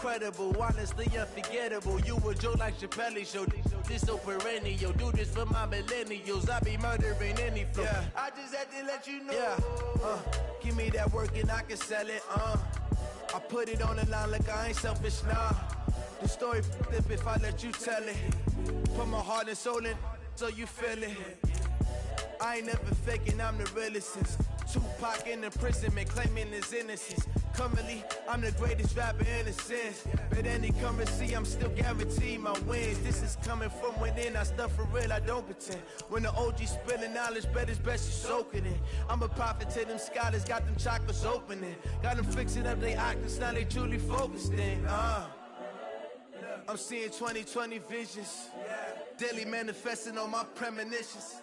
incredible, honestly unforgettable. You a Joe like Chappelle show. This so perennial, do this for my millennials. I be murdering any flow. Yeah. I just had to let you know. Yeah. Give me that work and I can sell it. I put it on the line like I ain't selfish, nah. The story flip if I let you tell it. Put my heart and soul in, so you feel it. I ain't never faking, I'm the realest since Tupac in imprisonment, claiming his innocence. Currently, I'm the greatest rapper in a sense. But any currency, I'm still guaranteed my wins. This is coming from within, I stuff for real, I don't pretend. When the OG spilling knowledge, bet it's best you soak it in. I'm a prophet to them scholars, got them chakras opening. Got them fixing up they octaves, now they truly focused in. I'm seeing 2020 visions. Daily manifesting on my premonitions.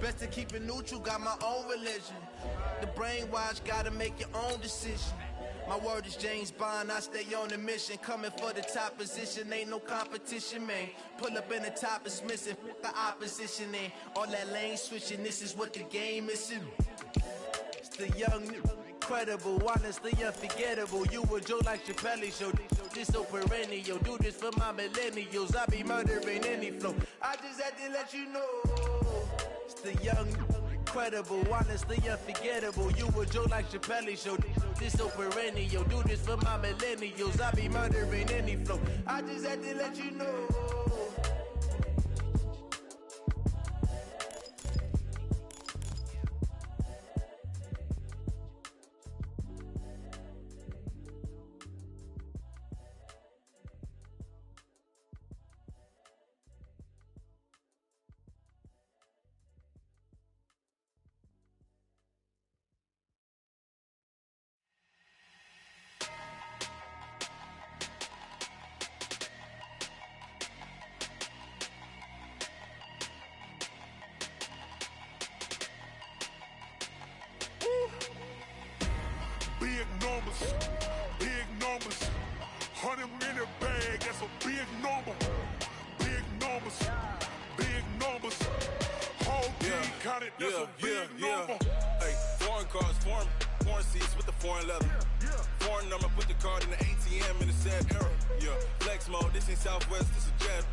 Best to keep it neutral, got my own religion. The brainwash, gotta make your own decision. My word is James Bond, I stay on a mission. Coming for the top position, ain't no competition, man. Pull up in the top is missing, the opposition ain't. All that lane switching, this is what the game is. It's the young, incredible, honestly unforgettable. You a Joe like Chappelle show. This so perennial, do this for my millennials. I be murdering any flow. I just had to let you know. It's the young, incredible, honestly unforgettable. You a Joe like Chappelle show. This so perennial, do this for my millennials. I be murdering any flow. I just had to let you know. Big numbers, 100 in the bag, that's a big number. Big numbers, whole team counted, that's a big number. Hey, foreign cars, foreign seats with the foreign leather. Foreign number, put the card in the ATM in the sad era. Yeah, flex mode, this ain't Southwest, this is jet.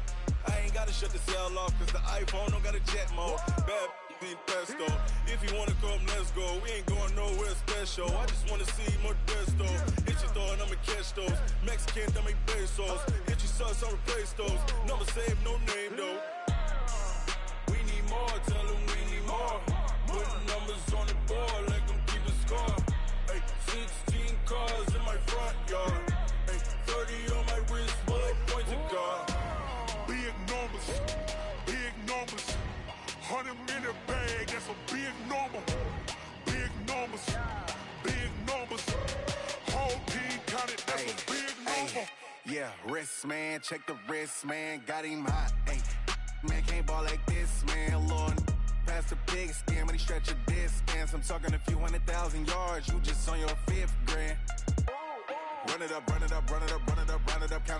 I ain't gotta shut the cell off, cause the iPhone don't got a jet mode. Bad be pesto. If you wanna come, let's go. We ain't going nowhere special. I just wanna see more desto. Hit your thought, I'ma catch those. Mexican, dumb make pesos. Hit your sus, I'll replace those. Number save, no name though. We need more, tell them we need more. Putting numbers on the board, like them keeping score. Hey, 16 cars in my front yard. Hey, 30 on my wrist, bullet point to God. Big numbers, 100 in the bag, that's a big number. Big numbers, whole team counted, that's a big number. Yeah, wrist man, check the wrist man, got him hot. Hey, man can't ball like this, man. Lord, past the big skin, when he stretch a distance. I'm talking a few 100,000 yards, you just on your 5th grand. Run it up, count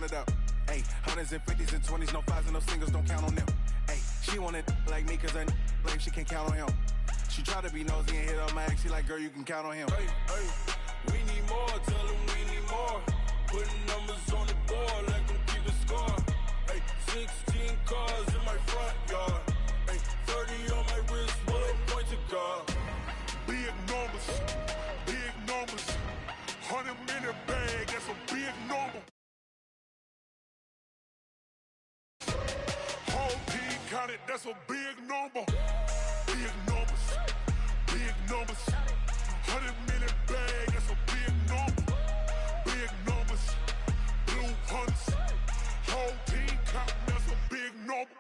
it up. Hey, hundreds and 50s and 20s, no 5s and no singles, don't count on them. Hey, she want it like me, cause her like she can't count on him. She try to be nosy and hit up my ex, she like, girl, you can count on him. Hey, we need more, tell them we need more. Putting numbers on the board, like them keep the score. Hey, 16 cars in my front yard. Hey, 30 on my wrist, bullet point to God. Big numbers, 100 in the bag, that's a big number. Whole team counted, that's a big number. Big numbers, 100 in the bag, that's a big number. Big numbers, blue hunts, whole team counting, that's a big number.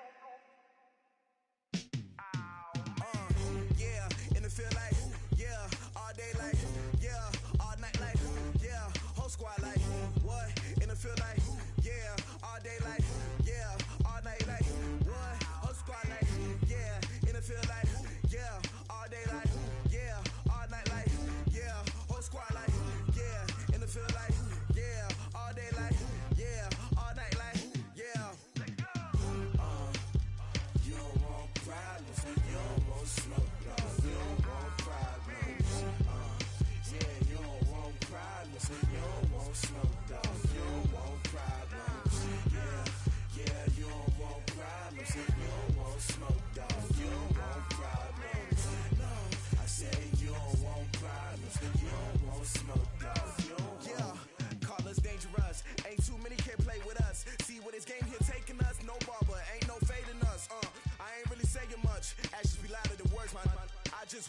Yeah, in the field like, yeah, all day like, yeah, all night like, yeah, whole squad like, what? In the field like, yeah, all day like, yeah, all night like, what? Whole squad like, yeah, in the field like, yeah, all day like, yeah, all night like, yeah.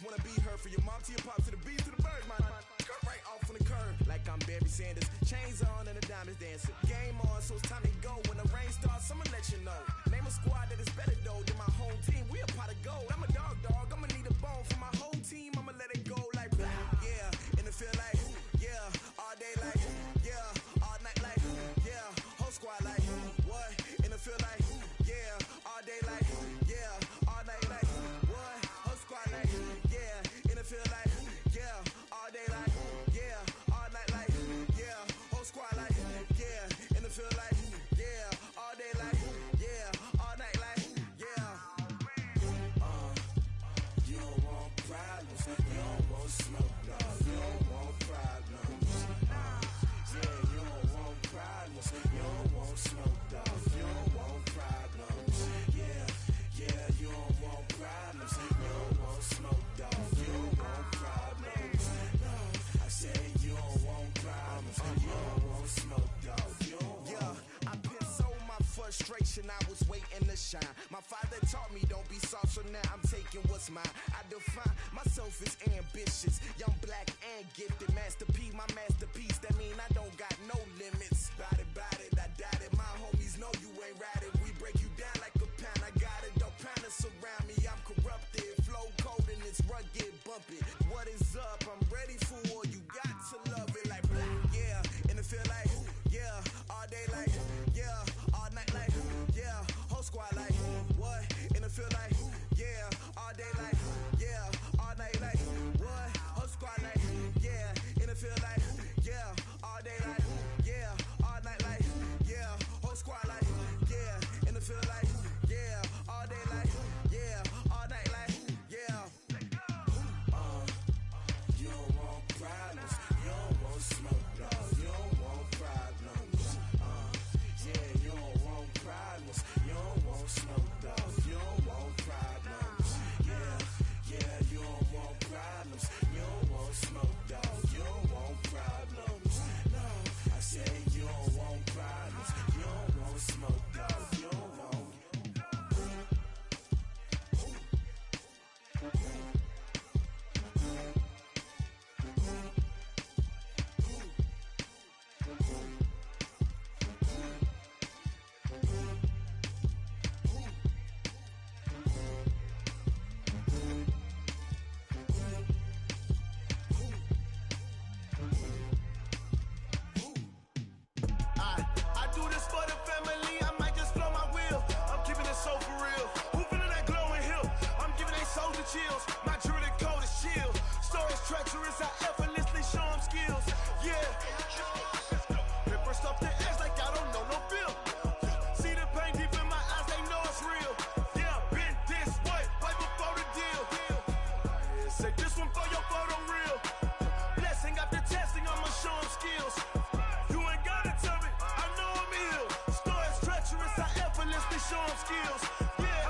wanna be her for your mom to your pop to the beat to the bird, man. Cut right off on the curb like I'm Barry Sanders. Chains on and the diamonds dancing. Game on, so it's time to go. When the rain starts, I'ma let you know. Name a squad that is better though than my home team. We a pot of gold. I'm a dog. I'ma need a bone for my whole team. I'ma let it go like yeah. And it feel like yeah. All day like yeah. All night like yeah. Whole squad like what? And it feel like yeah. All day like yeah. All night like what? Whole squad like yeah. And it feel like yeah. All day like yeah. All night like yeah. Whole squad like yeah. And it feel like yeah. All day like yeah. All night like yeah. You don't want problems. You don't want smoke, no. You don't want problems. Yeah, you don't want problems. You don't want smoke, dog. You don't want problems. Yeah, you don't want problems. You don't want smoke, dog. You don't want problems. No, I said you don't want problems. You don't want smoke, dog. You don't want. Yeah, I pissed so my frustration. I was waiting to shine. My father taught me don't be soft, so now I'm taking what's mine. I define myself as ambitious, young, black, and gifted. Master P, my masterpiece. That mean I don't got no limits. Bout it, I doubt it. My homies know you ain't ratted. We break you down like a pound. I got it, don't pound to surround me. I'm corrupted, flow cold and it's rugged, bumpy. What is up? I'm ready for war. You got to love it like yeah. And it feel like yeah. All day like yeah. All night like yeah. Whole squad like what? And it feel like yeah. All day like yeah. All night like what? Whole squad like yeah. And it feel like yeah. All day like yeah. All night like yeah. Whole squad like yeah. And it feel like yeah. All day like yeah. All night like yeah. You don't want problems. You don't want smoke, dog. You don't want problems. Yeah, you don't want problems. You don't want smoke, dog. You don't want problems. Yeah, you don't want problems. You don't want smoke, dog. You don't want problems. No, I say you don't want problems. You don't want smoke, dog. You don't want. I do this for the family, I might just blow my wheel. I'm keeping it so for real. Who feeling that glowing hill? I'm giving they soldier chills. My jewelry code is chill. Stories treacherous, I effortlessly show them skills. Yeah. Paper stuff the edge like I don't know no feel. See the pain deep in my eyes, they know it's real. Yeah, been this way, way before the deal. Say this one for your photo real. Blessing after testing, I'ma show them skills. You ain't gotta tell me, I know I'm ill. Stories treacherous, I effortlessly show them skills. Yeah,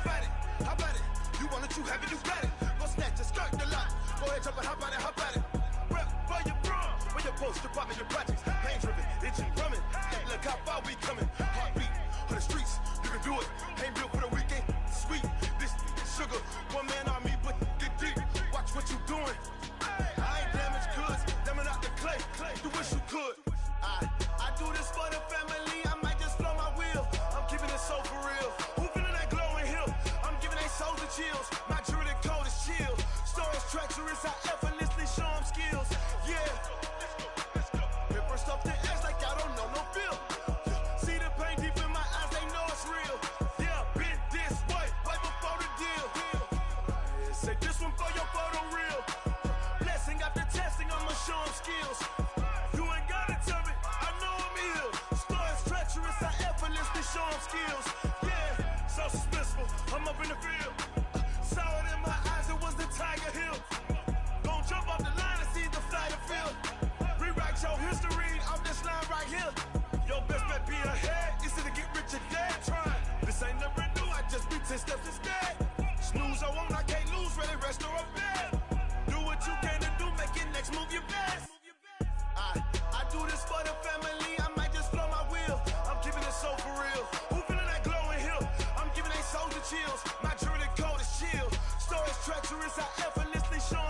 how about it? You want it, you have it, you got it. Go snatch your skirt the lot. Go ahead, jump it, how about it? Rep for your bro, where your post, department, your projects. Pain driven, itching, drumming. Hey, look how far we coming. Heartbeat on the streets, you can do it. Ain't built for the weekend, sweet. This sugar, one man army, but get deep. Watch what you doing. I ain't damaged goods, damn out the clay. You wish you could. I do this for the family, I might just blow my wheel. I'm keeping it so for real. Who feeling that glowing hill? I'm giving they soldier chills. My jewelry code is chill. Stories treacherous, I effortlessly show them skills. Yeah. Paper stuff the edge like I don't know no feel. See the pain deep in my eyes, they know it's real. Yeah, been this way, way before the deal. Say this one for your photo real. Blessing after testing, I'ma show them skills. You ain't gotta tell me, I know I'm ill. Stories treacherous, I effortlessly show them skills. Yeah, so suspenseful, I'm up in the field. Saw it in my eyes, it was the Tiger Hill. Gon' jump off the line and see the flight of field. Rewrite your history off this line right here. Your best bet be ahead, easy to get rich or dead. Trying, this ain't never new, I just be 10 steps instead. Snooze I won't, I can't lose, ready, rest or a bed. Do what you can to do, make it next move your best. I do this for the family, I might just blow my wheel. I'm keeping it so for real. Who feeling that glowing hill? I'm giving they soldier chills. My jewelry code is chill. Stories treacherous, I effortlessly show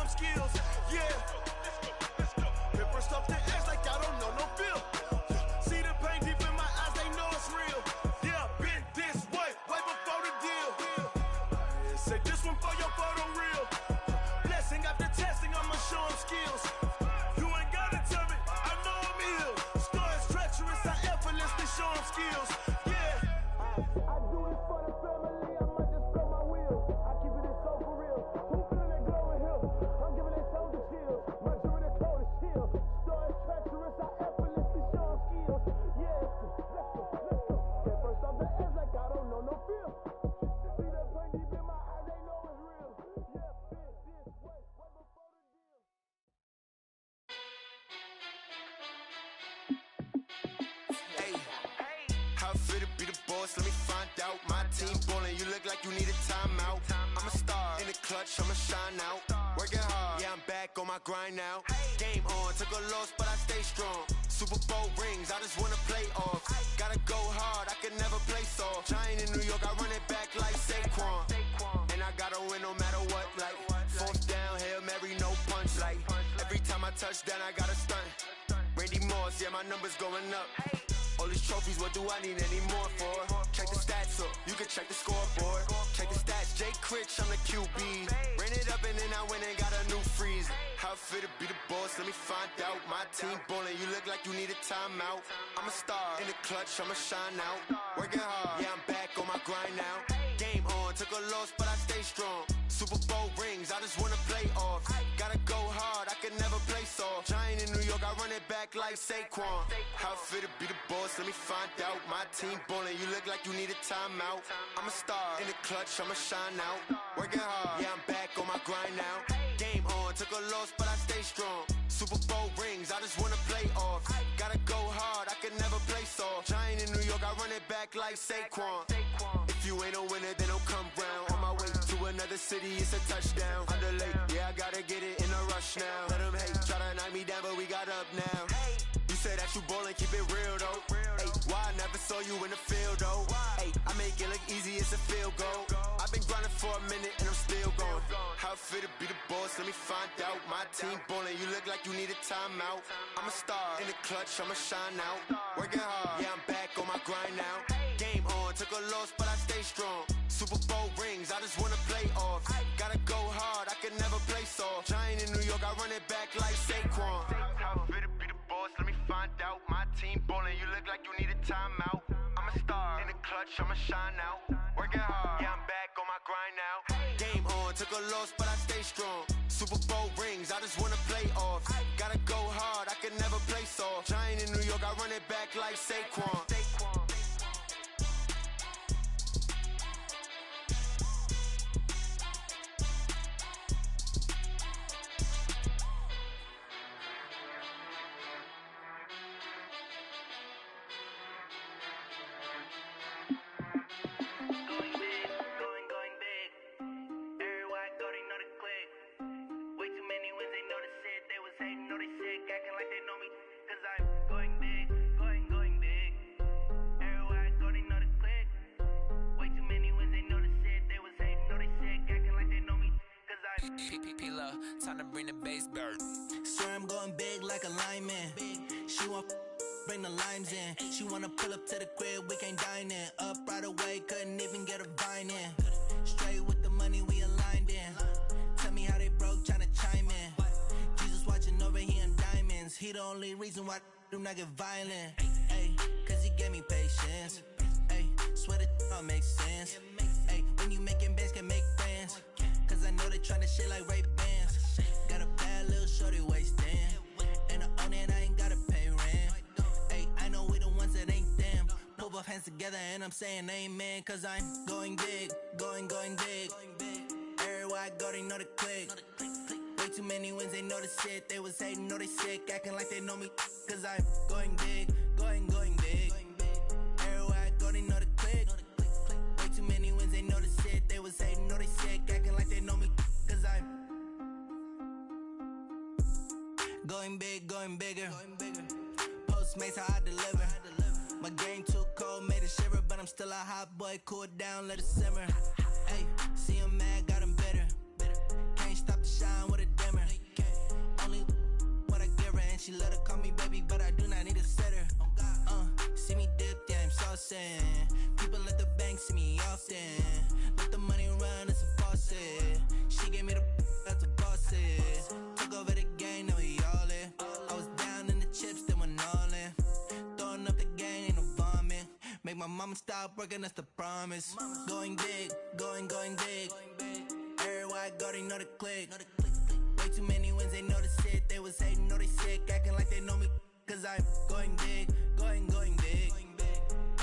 I effortlessly show them skills. Yeah. I do this for the family, I might just blow my wheel. I keep it so for real. Who feeling that glowing hill? I'm giving that soldier chills. My jewelry the cold is chill. Story is treacherous, I effortlessly show them skills. Yeah, let's go. Get first off the edge like I don't know no fear. See that pain deep in my eyes, they know it's real. Yeah, this way, right before the deal. Hey, how fit to be the boss? Let me find out. My team ballin', you look like you need a timeout. I'm a star in the clutch, I'ma shine out. Working hard, yeah, I'm back on my grind now. Game on, took a loss, but I stay strong. Super Bowl rings, I just wanna play off. Gotta go hard, I can never play soft. Giant in New York, I run it back like Saquon. And I gotta win no matter what, like fourth down, Hail Mary, no punch. Like every time I touch down, I gotta stunt. Randy Moss, yeah, my numbers going up. All these trophies, what do I need any more for? Check the stats up, you can check the scoreboard. Check the stats, Jay Critch, I'm the QB. Ran it up and then I went and got a new freeze. How fit to be the boss, let me find out. My team ballin', you look like you need a timeout. I'm a star in the clutch, I'ma shine out. Working hard, yeah, I'm back on my grind now. Game on, took a loss, but I stay strong. Super Bowl rings, I just wanna play off. Gotta go hard, I can never play soft. Giant in New York, I run it back like Saquon. How fit to be the boss, let me find out. My team ballin', you look like you need a timeout. I'm a star in the clutch, I'ma shine out. Working hard, yeah, I'm back on my grind now. Game on, took a loss, but I stay strong. Super Bowl rings, I just wanna play off. Gotta go hard, I can never play soft. Giant in New York, I run it back like Saquon. If you ain't a winner, then don't come round. On my way to another city, it's a touchdown. Underlay, yeah, I gotta get it in a rush now. Let them hate, try to knock me down, but we got up now. You say that you ballin', keep it real though. Hey, why I never saw you in the field though? Hey, I make it look easy, it's a field goal. I've been grinding for a minute and I'm still going. How fit to be the boss, let me find out. My team ballin', you look like you need a timeout. I'm a star in the clutch, I'ma shine out. Working hard, yeah, I'm back on my grind now. Game on, took a loss, but I stay strong. Super Bowl rings, I just wanna play off. Gotta go hard, I can never play soft. Giant in New York, I run it back like Saquon. How fit to be the boss, let me find out. My team ballin', you look like you need a timeout. I'm a star in the clutch, I'ma shine out. Working hard, yeah, I'm back on my grind now. Game on, took a loss, but I stay strong. Super Bowl rings, I just wanna play off. Gotta go hard, I can never play soft. Giant in New York, I run it back like Saquon. Time to bring the bass bird. Swear I'm going big like a lineman. She want bring the limes in. She wanna pull up to the crib, we can't dine in. Up right away, couldn't even get a vine in. Straight with the money we aligned in. Tell me how they broke, tryna chime in. Jesus watching over here in diamonds. He the only reason why do not get violent. Ay, cause he gave me patience. Ay, swear that don't make sense. Ay, when you making bands can make friends. Cause I know they tryna shit like Ray Bans. Got a bad little shorty wasting. And I own it, I ain't gotta pay rent. Ay, I know we the ones that ain't them. Put both hands together and I'm saying amen. Cause I'm going big, going big. Everywhere I go, they know the click. Way too many wins, they know the shit. They was hating, know they sick, acting like they know me. Cause I'm going big, going big. Everywhere I go, they know the click. Way too many wins, they know the shit. They was hating, know they sick, acting like they know me. Cause I'm going big, going bigger. Postmates, how I deliver. My game too cold, made it shiver. But I'm still a hot boy, cool it down, let it simmer. Hey, see him mad, got him bitter. Can't stop the shine with a dimmer. Only what I give her, and she let her call me baby, but I do not need a sitter. See me dip, yeah, I'm saucing. People at the bank see me often. Let the money run, it's a faucet. She gave me the that's a boss it. Took over the game, now we all in. I was down in the chips, then went all in. Throwing up the game. my mama stopped working, that's the promise. Going big, going big. Everywhere I go, they know the click. Way too many wins, they know the shit. They was hating, know they sick, acting like they know me. Cause I'm going big, going big.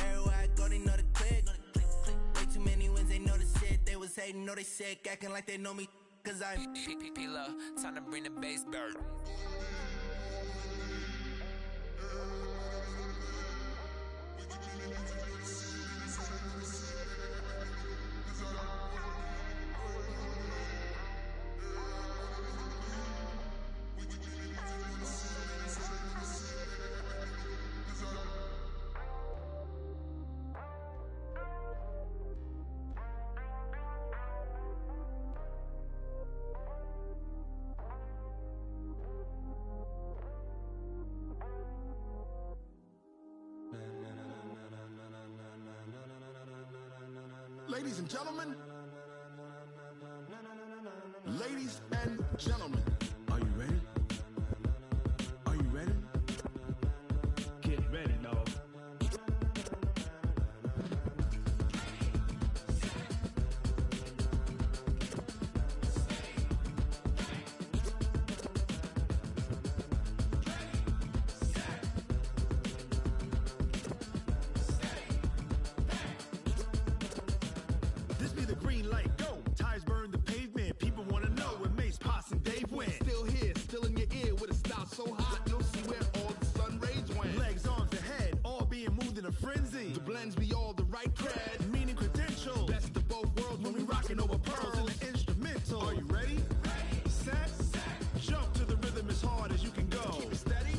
Everywhere I go, they know the click. Way too many wins, they know the shit. They was hating, know they sick, acting like they know me. Cause I'm P-Lo, time to bring the bass bird. Ladies and gentlemen, ladies and gentlemen, are you ready? Are you ready? Get ready, dog. This be the green light, go. Tires burn the pavement. People want to know where Mace, Pops, and Dave went. Still here, still in your ear with a style so hot, you'll see where all the sun rays went. Legs, arms, and head, all being moved in a frenzy. The blends be all the right cred, meaning credentials. Best of both worlds when we rockin' over pearls in the instrumental. Are you ready? Set, jump to the rhythm as hard as you can go. Keep it steady,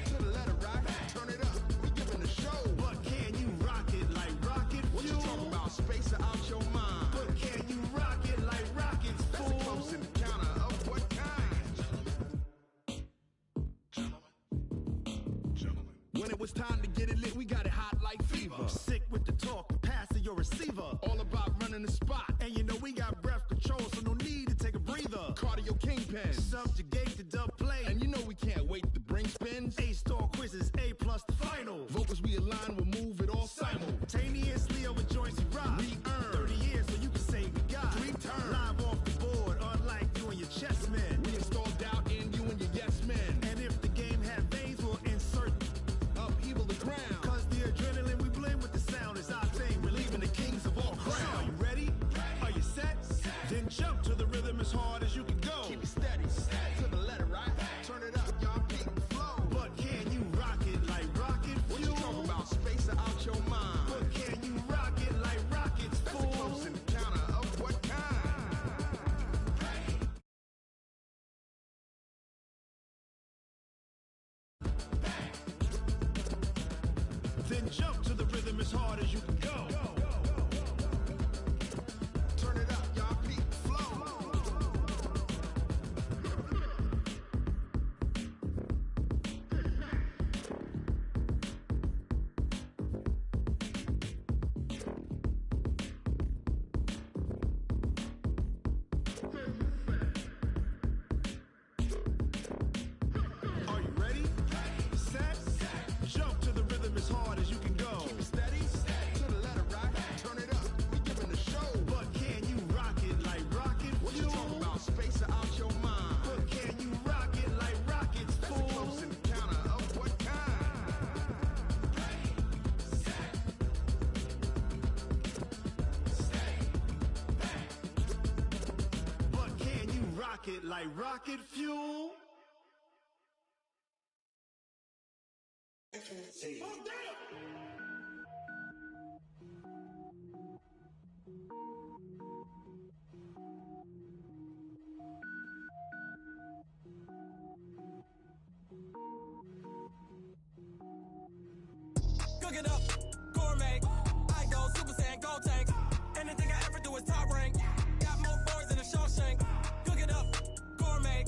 to the letter rock, turn it up. We giving a show. But can you rock it like rocket fuel? What you talking about? Space out your mind. But can you rock it like rockets, fool? That's a close encounter of what kind? Gentlemen. When it was time to get it lit, we got it hot like fever. Sick with the talk, pass to your receiver. All about running the spot. And you know we got breath control, so no need to take a breather. Cardio kingpin, subjugate the dub play. And you know we can't wait to bring spins. A-star quizzes, A+ the final. Vocals we align, we'll move it all simultaneously over joints we rock. We earn 30 years, so you can say we got 3 turns. Live off the board, unlike you and your chess men. We install doubt in you and your yes men. And if the game had veins, we'll insert upheaval the ground. Cause the adrenaline we blend with the sound is our thing. Relieving the kings of all crowns. So are you ready? Are you set? Then jump to the rhythm as hard as you can go. Keep it steady, to the letter right. Turn it up, y'all peak the flow. But can you rock it like rocket fuel? What you talking about? Space out your mind. But can you rock it like rockets, fool? That's a close encounter of what kind? Then jump to the rhythm as hard as you can go. Turn it up, y'all peak the flow. Are you ready? Set, jump to the rhythm as hard as you can go. Keep it steady, to the letter rock. Turn it up, we giving a show. But can you rock it like rocket fuel? What you talking about? Space out your mind. But can you rock it like rockets, fool? That's a close encounter of what kind? But can you rock it like rocket fuel? Cook it up, gourmet. I go Super Saiyan, go tank. Anything I ever do is top rank. Got more boys than a Shawshank. Cook it up, gourmet.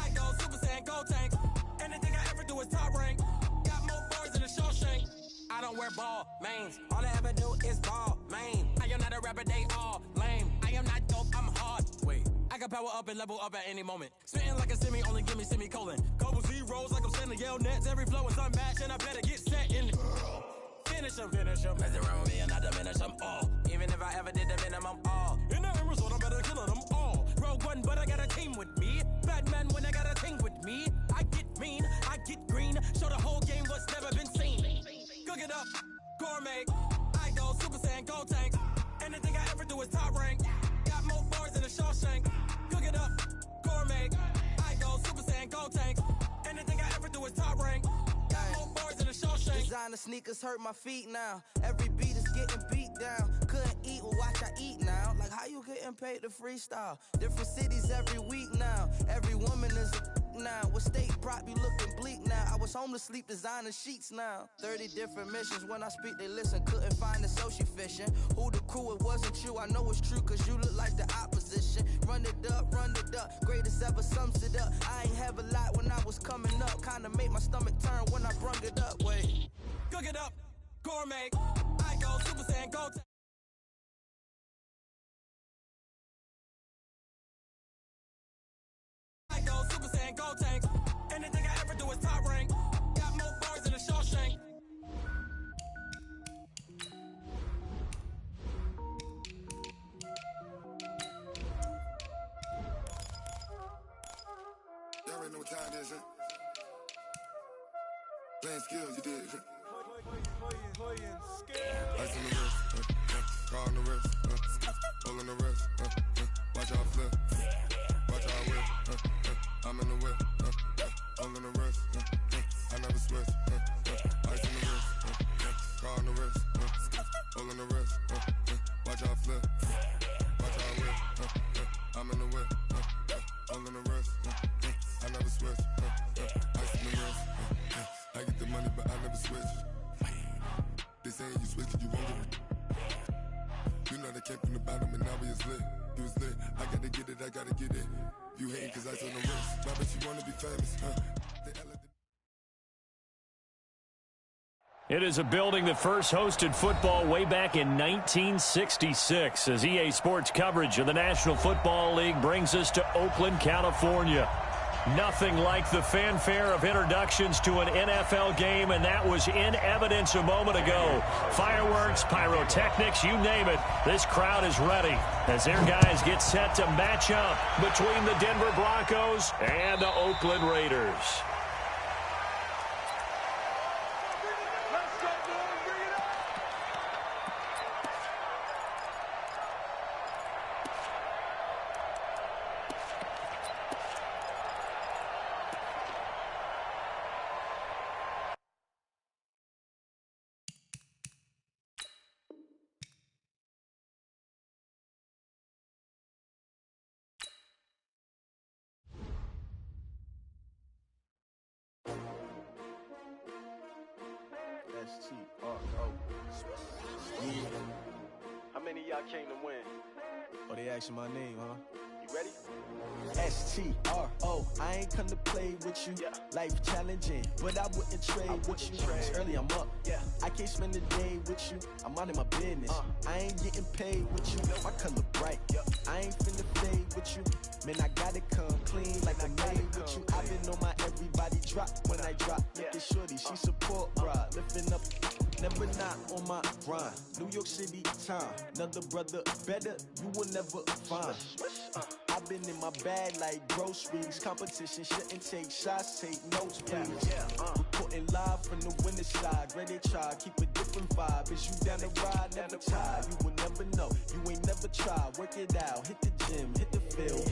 I go Super Saiyan, go tank. Anything I ever do is top rank. Got more boys than a Shawshank. I don't wear ball mains. All I ever do is ball main. I am not a rapper, they all lame. I am not dope, I'm hard. Wait, I can power up and level up at any moment. Spitting like a semi, only give me semicolon. Couple zeros like I'm sending yell nets. Every flow is unmatched, and I better get set in. finish them. Mess around with me and I diminish them all. Even if I ever did the minimum, all. In the end result, I better kill them all. Rogue One, but I got a team with me. Batman when I got a thing with me. I get mean, I get green. Show the whole game what's never been seen. Cook it up, gourmet. I go Super Saiyan, go tank. Anything I ever do is top rank. Got more bars than a Shawshank. Cook it up, gourmet. I go Super Saiyan, go tank. Anything I ever do is top rank. Got more bars than a Shawshank. Designer sneakers hurt my feet now. Every beat is getting beat down. Couldn't eat, well watch I eat now. Like how you getting paid to freestyle? Different cities every week now. Every woman is a now. What state prop you looking bleak now? I was home to sleep designer sheets now. 30 different missions. When I speak they listen. Couldn't find the social fishing. Who the crew, it wasn't you. I know it's true cause you look like the opposition. Run it up, greatest ever sums it up. I ain't have a lot when I was coming up. Kinda made my stomach turn when I brung it up. Wait. Cook it up, gourmet. I go Super Saiyan, go tank. I go Super Saiyan, go tank. Anything I ever do is top rank. Got more bars than a Shawshank. Y'all already know what time it is, huh? Playing skills, you did. Ice on the wrist, car on the wrist, hole in the wrist, watch out flip, watch out whip, I'm in the whip, hole in the wrist, I never switch, ice on the wrist, car on the wrist, hole in the wrist, watch out flip, watch out whip, I'm in the whip, hole in the wrist, I never switch, ice on the wrist, I get the money but I never switch. They saying you switch it, you won't get it. You know they came from the bottom and now we is lit. You was lit, I gotta get it, I gotta get it. You hating cause I on the wrist. Why bet you wanna be famous, huh? It is a building that first hosted football way back in 1966 as EA Sports coverage of the National Football League brings us to Oakland, California. Nothing like the fanfare of introductions to an NFL game, and that was in evidence a moment ago. Fireworks, pyrotechnics, you name it. This crowd is ready as their guys get set to match up between the Denver Broncos and the Oakland Raiders. How many of y'all came to win? Oh, they asking my name, huh? You ready? S-T-R-O, I ain't come to play with you. Yeah. Life challenging, but I wouldn't trade with you. It's early, I'm up. Yeah. I can't spend the day with you. I'm minding my business. I ain't getting paid with you. My color bright. I ain't finna fade with you. Man, I gotta come clean like I made with you. I've been on my everybody drop when I drop. Look at shorty, she support, bruh. Lifting up, never not on my grind. New York City time. Another brother better, you will never find. I've been in my bag like groceries. Competition shouldn't take shots, take notes, please. Reporting live from the winter side. Ready to try, keep a different vibe. Is you down the ride, never tired. You will never know, you ain't never tried. Work it out, hit the gym, hit the field.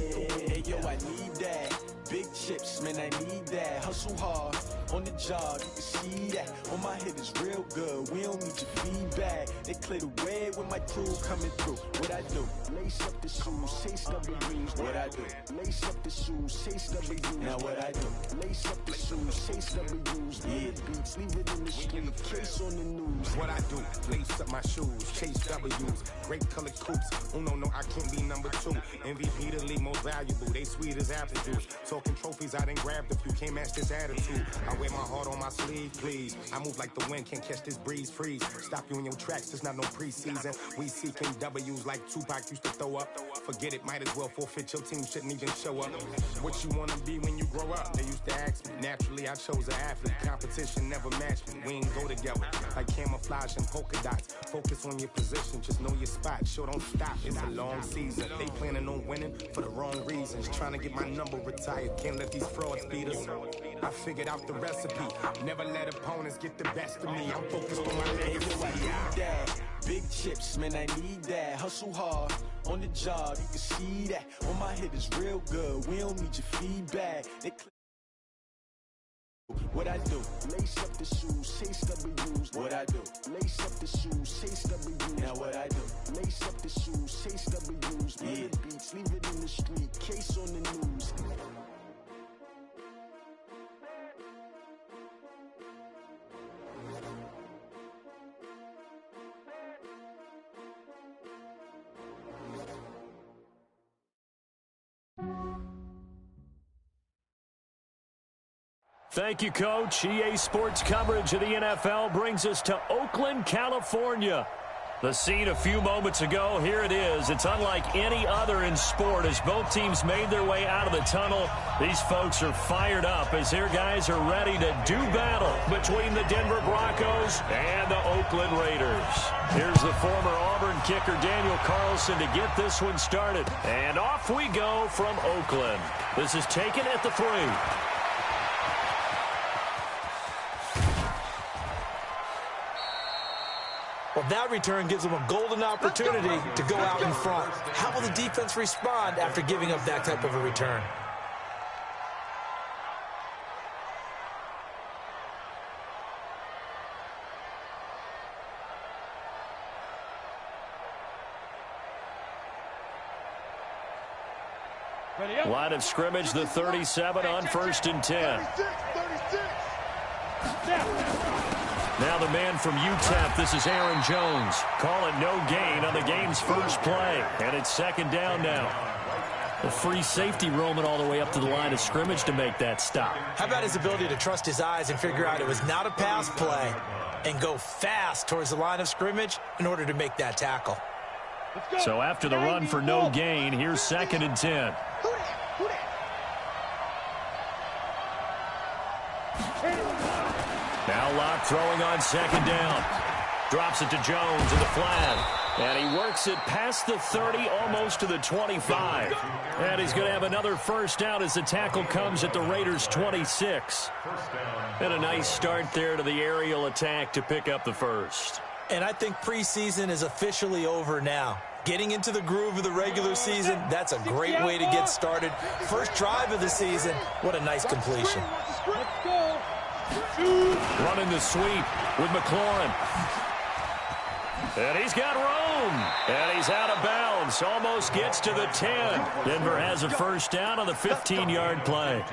Hey yo, I need that. Big chips, man, I need that. Hustle hard, on the job, you can see that. On my head is real good, we don't need your feedback. They clear the way when my crew coming through. What I do? Lace up the shoes, chase W's. What I do? Lace up the shoes, chase W's. Now what I do? Lace up the shoes, chase W's. Yeah, beats, leave it in the street, case on the news. What I do? Lace up my shoes, chase W's. Great colored coops. Oh no, I can't be number 2. MVP the league most valuable. They sweet as apple juice. Talking trophies, I done grabbed a few. Can't match this attitude. I wear my heart on my sleeve, please. I move like the wind, can't catch this breeze, freeze. Stop you in your tracks, it's not no preseason. We seeking W's like Tupac used to throw up. Forget it, might as well forfeit. Your team shouldn't even show up. What you wanna be when you grow up? They used to ask me. Naturally, I chose an athlete. Competition never matched me. We ain't go together. Like camouflage camouflage and polka dots. Focus on your position, just know your spot. Sure, don't stop, it's a long season. They planning on winning for the wrong reasons. Trying to get my number retired, can't let these frauds beat us. I figured out the recipe, never let opponents get the best of me. I'm focused on my legacy. Big chips, man, I need that. Hustle hard on the job, you can see that. On my head is real good, we don't need your feedback. What I do? Lace up the shoes, chase W's. What I do? Lace up the shoes, chase W's. Now what I do? Lace up the shoes, chase W's. Yeah. The beats, leave it in the street, case on the news. Thank you, Coach. EA Sports coverage of the NFL brings us to Oakland, California. The scene a few moments ago, here it is. It's unlike any other in sport as both teams made their way out of the tunnel. These folks are fired up as their guys are ready to do battle between the Denver Broncos and the Oakland Raiders. Here's the former Auburn kicker Daniel Carlson to get this one started. And off we go from Oakland. This is taken at the 3. Well, that return gives them a golden opportunity to go out in front. How will the defense respond after giving up that type of a return? Line of scrimmage, the 37 on 1st and 10. 36. Now the man from UTEP, this is Aaron Jones. Call it no gain on the game's first play. And it's 2nd down now. A free safety roaming all the way up to the line of scrimmage to make that stop. How about his ability to trust his eyes and figure out it was not a pass play and go fast towards the line of scrimmage in order to make that tackle. So after the run for no gain, here's 2nd and 10. Now Locke throwing on 2nd down. Drops it to Jones in the flat. And he works it past the 30, almost to the 25. And he's going to have another first down as the tackle comes at the Raiders' 26. And a nice start there to the aerial attack to pick up the first. And I think preseason is officially over now. Getting into the groove of the regular season, that's a great way to get started. First drive of the season, what a nice completion. Running the sweep with McLaurin. And he's got room. And he's out of bounds. Almost gets to the 10. Denver has a first down on the 15-yard play.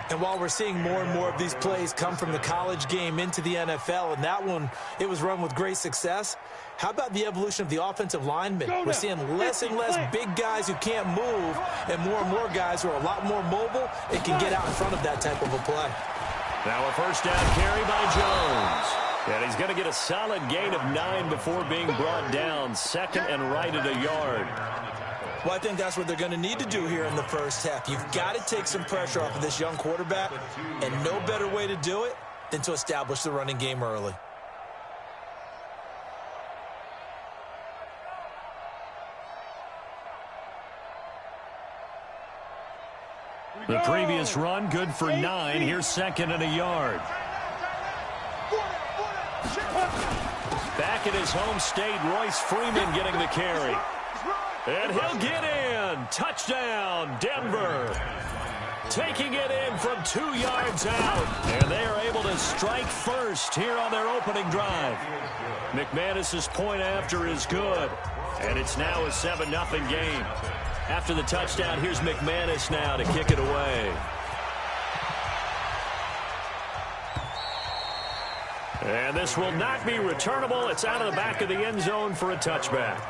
And while we're seeing more and more of these plays come from the college game into the NFL, and that one, it was run with great success, how about the evolution of the offensive linemen? We're seeing less and less big guys who can't move and more guys who are a lot more mobile and can get out in front of that type of a play. Now a first down carry by Jones. And he's going to get a solid gain of 9 before being brought down. 2nd and right at a yard. Well, I think that's what they're going to need to do here in the first half. You've got to take some pressure off of this young quarterback, and no better way to do it than to establish the running game early. The previous run, good for 9. Here's 2nd and a yard. Back at his home state, Royce Freeman getting the carry. And he'll get in. Touchdown, Denver. Taking it in from 2 yards out. And they are able to strike first here on their opening drive. McManus's point after is good. And it's now a 7-0 game. After the touchdown, here's McManus now to kick it away. And this will not be returnable. It's out of the back of the end zone for a touchback.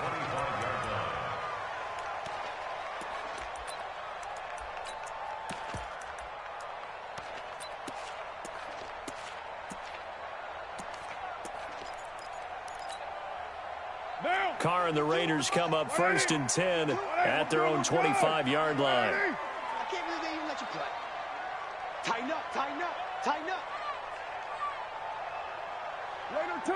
Carr and the Raiders come up 1st and 10 at their own 25-yard line. I can't believe they even let you play. Tighten up, tighten up, tighten up. Raider 2.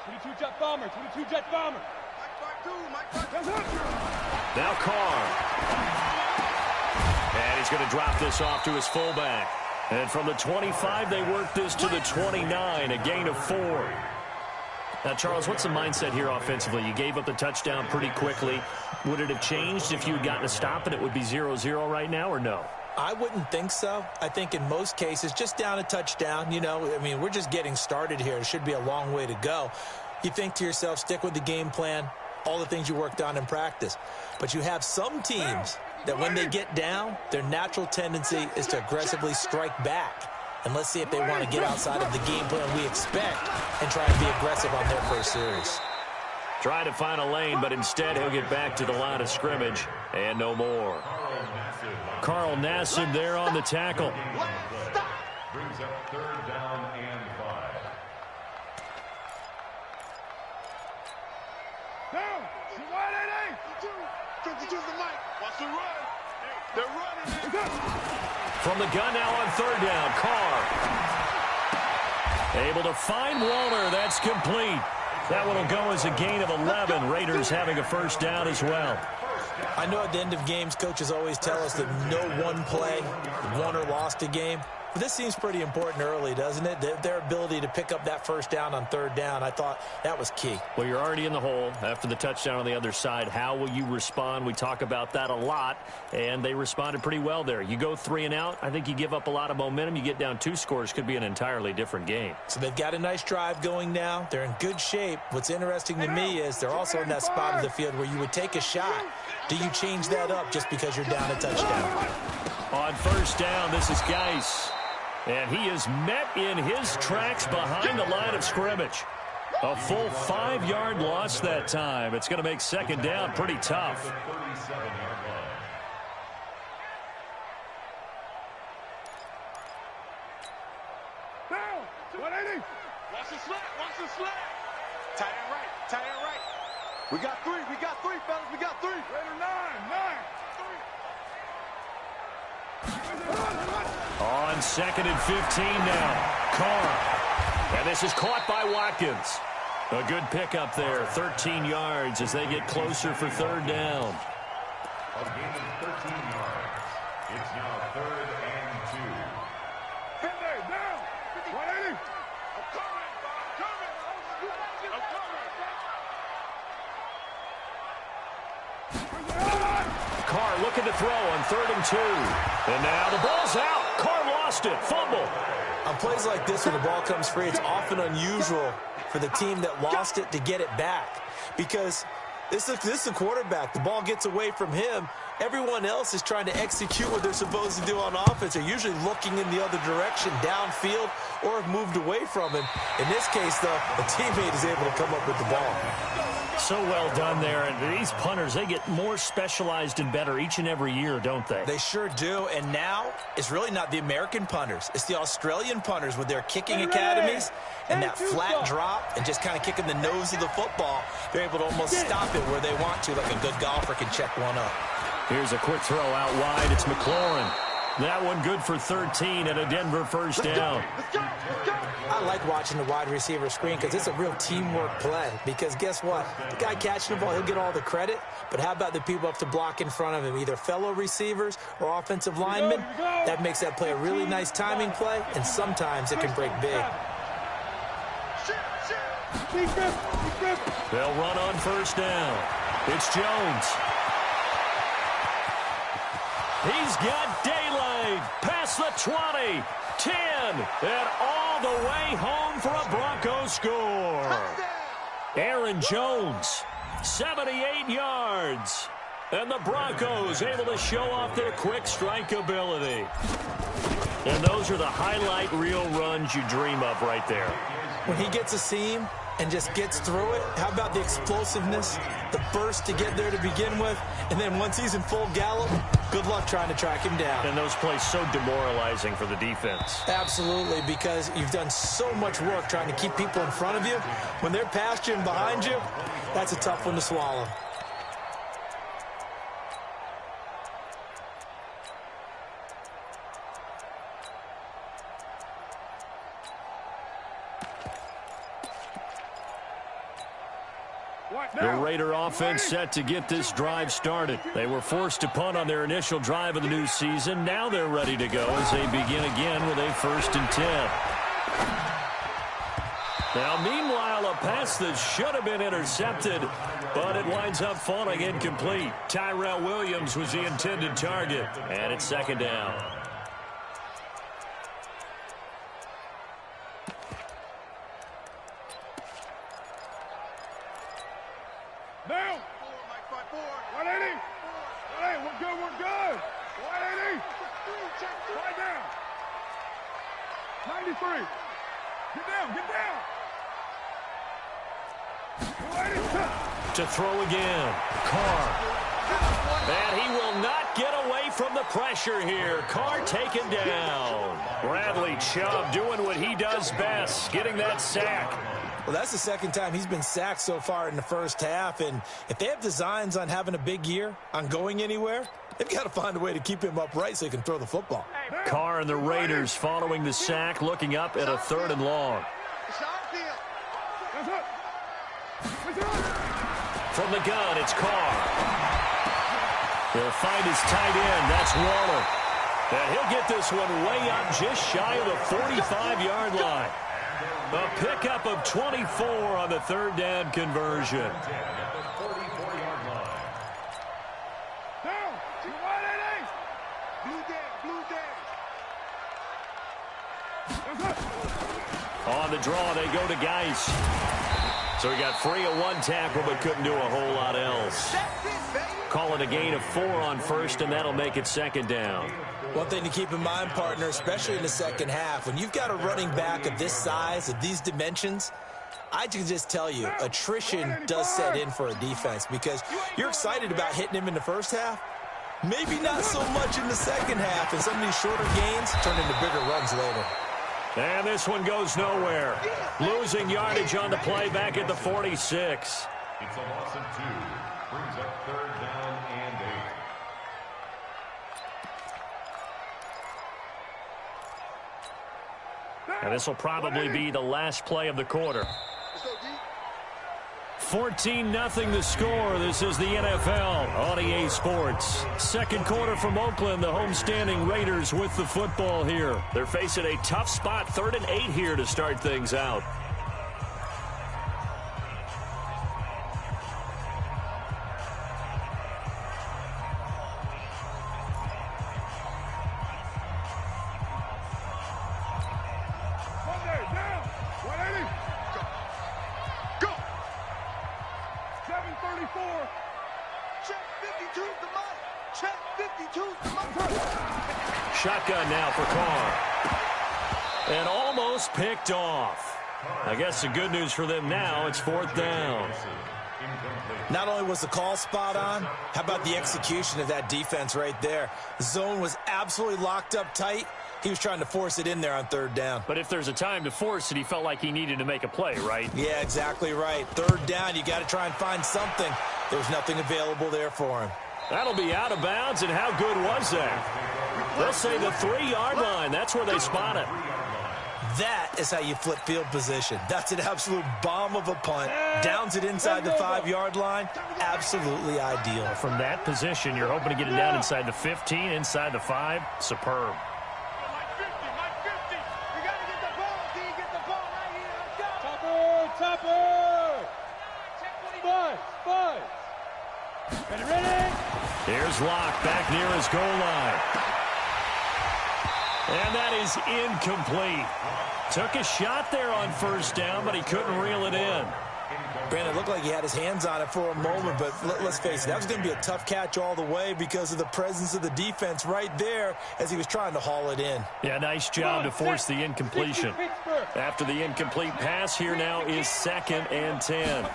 22 jet bomber, 22 jet bomber. Now Carr. And he's going to drop this off to his fullback. And from the 25, they work this to the 29, a gain of 4. Now, Charles, what's the mindset here offensively? You gave up the touchdown pretty quickly. Would it have changed if you had gotten a stop and it would be 0-0 right now, or no? I wouldn't think so. I think in most cases, just down a touchdown, you know, I mean, we're just getting started here. It should be a long way to go. You think to yourself, stick with the game plan, all the things you worked on in practice. But you have some teams that when they get down, their natural tendency is to aggressively strike back. And let's see if they want to get outside of the game plan we expect and try and be aggressive on their first series. Trying to find a lane, but instead he'll get back to the line of scrimmage and no more. Carl Nassib there on the tackle. Brings up 3rd down and 5. Down. Choose the mic. Watch the run. They're running. From the gun now on 3rd down, Carr. Able to find Walter. That's complete. That one will go as a gain of 11. Raiders having a first down as well. I know at the end of games, coaches always tell us that no one play won or lost a game. But this seems pretty important early, doesn't it? Their ability to pick up that first down on 3rd down, I thought that was key. Well, you're already in the hole after the touchdown on the other side. How will you respond? We talk about that a lot, and they responded pretty well there. You go 3 and out, I think you give up a lot of momentum. You get down 2 scores, could be an entirely different game. So they've got a nice drive going now. They're in good shape. What's interesting to me is they're also in that spot of the field where you would take a shot. Do you change that up just because you're down a touchdown? On 1st down, this is Geis. And he is met in his tracks behind the line of scrimmage. A full 5-yard loss that time. It's going to make 2nd down pretty tough. Down. 180. Watch the slant. Watch the slant. Tight end right. Tight end right. We got 3. We got 3, fellas. We got 3. Raider 9. On 2nd and 15 now. Carr. And this is caught by Watkins. A good pickup there. 13 yards as they get closer for 3rd down. A gain of 13 yards. It's now 3rd and 2. Finlay, down. 180. I'm coming. Carr looking to throw on 3rd and 2. And now the ball's out. Carr lost it. Fumble. On plays like this where the ball comes free, it's often unusual for the team that lost it to get it back. Because this is the quarterback. The ball gets away from him. Everyone else is trying to execute what they're supposed to do on offense. They're usually looking in the other direction, downfield, or have moved away from him. In this case, though, a teammate is able to come up with the ball. So well done there. And these punters, they get more specialized and better each and every year, don't they? They sure do. And now it's really not the American punters. It's the Australian punters with their kicking academies and that flat drop and just kind of kicking the nose of the football. They're able to almost stop it where they want to, like a good golfer can check one up. Here's a quick throw out wide. It's McLaurin. That one good for 13 and a Denver first down. I like watching the wide receiver screen because it's a real teamwork play. Because guess what? The guy catching the ball, he'll get all the credit. But how about the people up to block in front of him, either fellow receivers or offensive linemen? That makes that play a really nice timing play, and sometimes it can break big. They'll run on first down. It's Jones. He's got daylight past the 20, 10, and all the way home for a Broncos score. Aaron Jones, 78 yards. And the Broncos able to show off their quick strike ability. And those are the highlight reel runs you dream of right there. When he gets a seam and just gets through it, how about the explosiveness, the burst to get there to begin with, and then once he's in full gallop, good luck trying to track him down. And those plays so demoralizing for the defense. Absolutely, because you've done so much work trying to keep people in front of you. When they're past you and behind you, that's a tough one to swallow. The Raider offense set to get this drive started. They were forced to punt on their initial drive of the new season. Now they're ready to go as they begin again with a 1st and 10. Now, meanwhile, a pass that should have been intercepted, but it winds up falling incomplete. Tyrell Williams was the intended target, and it's 2nd down. Now, 180. 180, we're good, we're good. 180. Right down. 93. Get down, get down. 180. To throw again, Carr. And he will not get away from the pressure here. Carr taken down. Bradley Chubb doing what he does best, getting that sack. Well, that's the 2nd time he's been sacked so far in the first half, and if they have designs on having a big year, on going anywhere, they've got to find a way to keep him upright so he can throw the football. Carr and the Raiders following the sack, looking up at a 3rd and long. From the gun, it's Carr. He'll find his tight end. That's Waller. And he'll get this one way up just shy of the 45-yard line. A pickup of 24 on the 3rd down conversion. Down, 180. Blue On the draw, they go to Geis. So he got free of 1 tackle, but couldn't do a whole lot else. Call it a gain of 4 on 1st, and that'll make it 2nd down. One thing to keep in mind, partner, especially in the 2nd half, when you've got a running back of this size, of these dimensions, I can just tell you, attrition does set in for a defense because you're excited about hitting him in the first half. Maybe not so much in the 2nd half, and some of these shorter gains turn into bigger runs later. And this one goes nowhere. Losing yardage on the play back at the 46. It's a loss of 2. Brings up 3rd down and 8. And this will probably be the last play of the quarter. 14-0 the score. This is the NFL on EA Sports. 2nd quarter from Oakland. The homestanding Raiders with the football here. They're facing a tough spot. 3rd and 8 here to start things out. Shotgun now for Carr. And almost picked off. I guess the good news for them now, it's 4th down. Not only was the call spot on, how about the execution of that defense right there? The zone was absolutely locked up tight. He was trying to force it in there on 3rd down. But if there's a time to force it, he felt like he needed to make a play, right? Yeah, exactly right. 3rd down, you got to try and find something. There was nothing available there for him. That'll be out of bounds, and how good was that? They'll say the 3-yard line. That's where they spot it. That is how you flip field position. That's an absolute bomb of a punt. Downs it inside the 5-yard line. Absolutely ideal. From that position, you're hoping to get it down inside the 15, inside the 5. Superb. Topper! 5. Ready? Here's Locke back near his goal line. And that is incomplete. Took a shot there on 1st down, but he couldn't reel it in. Brandon, it looked like he had his hands on it for a moment, but let's face it, that was going to be a tough catch all the way because of the presence of the defense right there as he was trying to haul it in. Yeah, nice job to force the incompletion. After the incomplete pass, here now is 2nd and 10.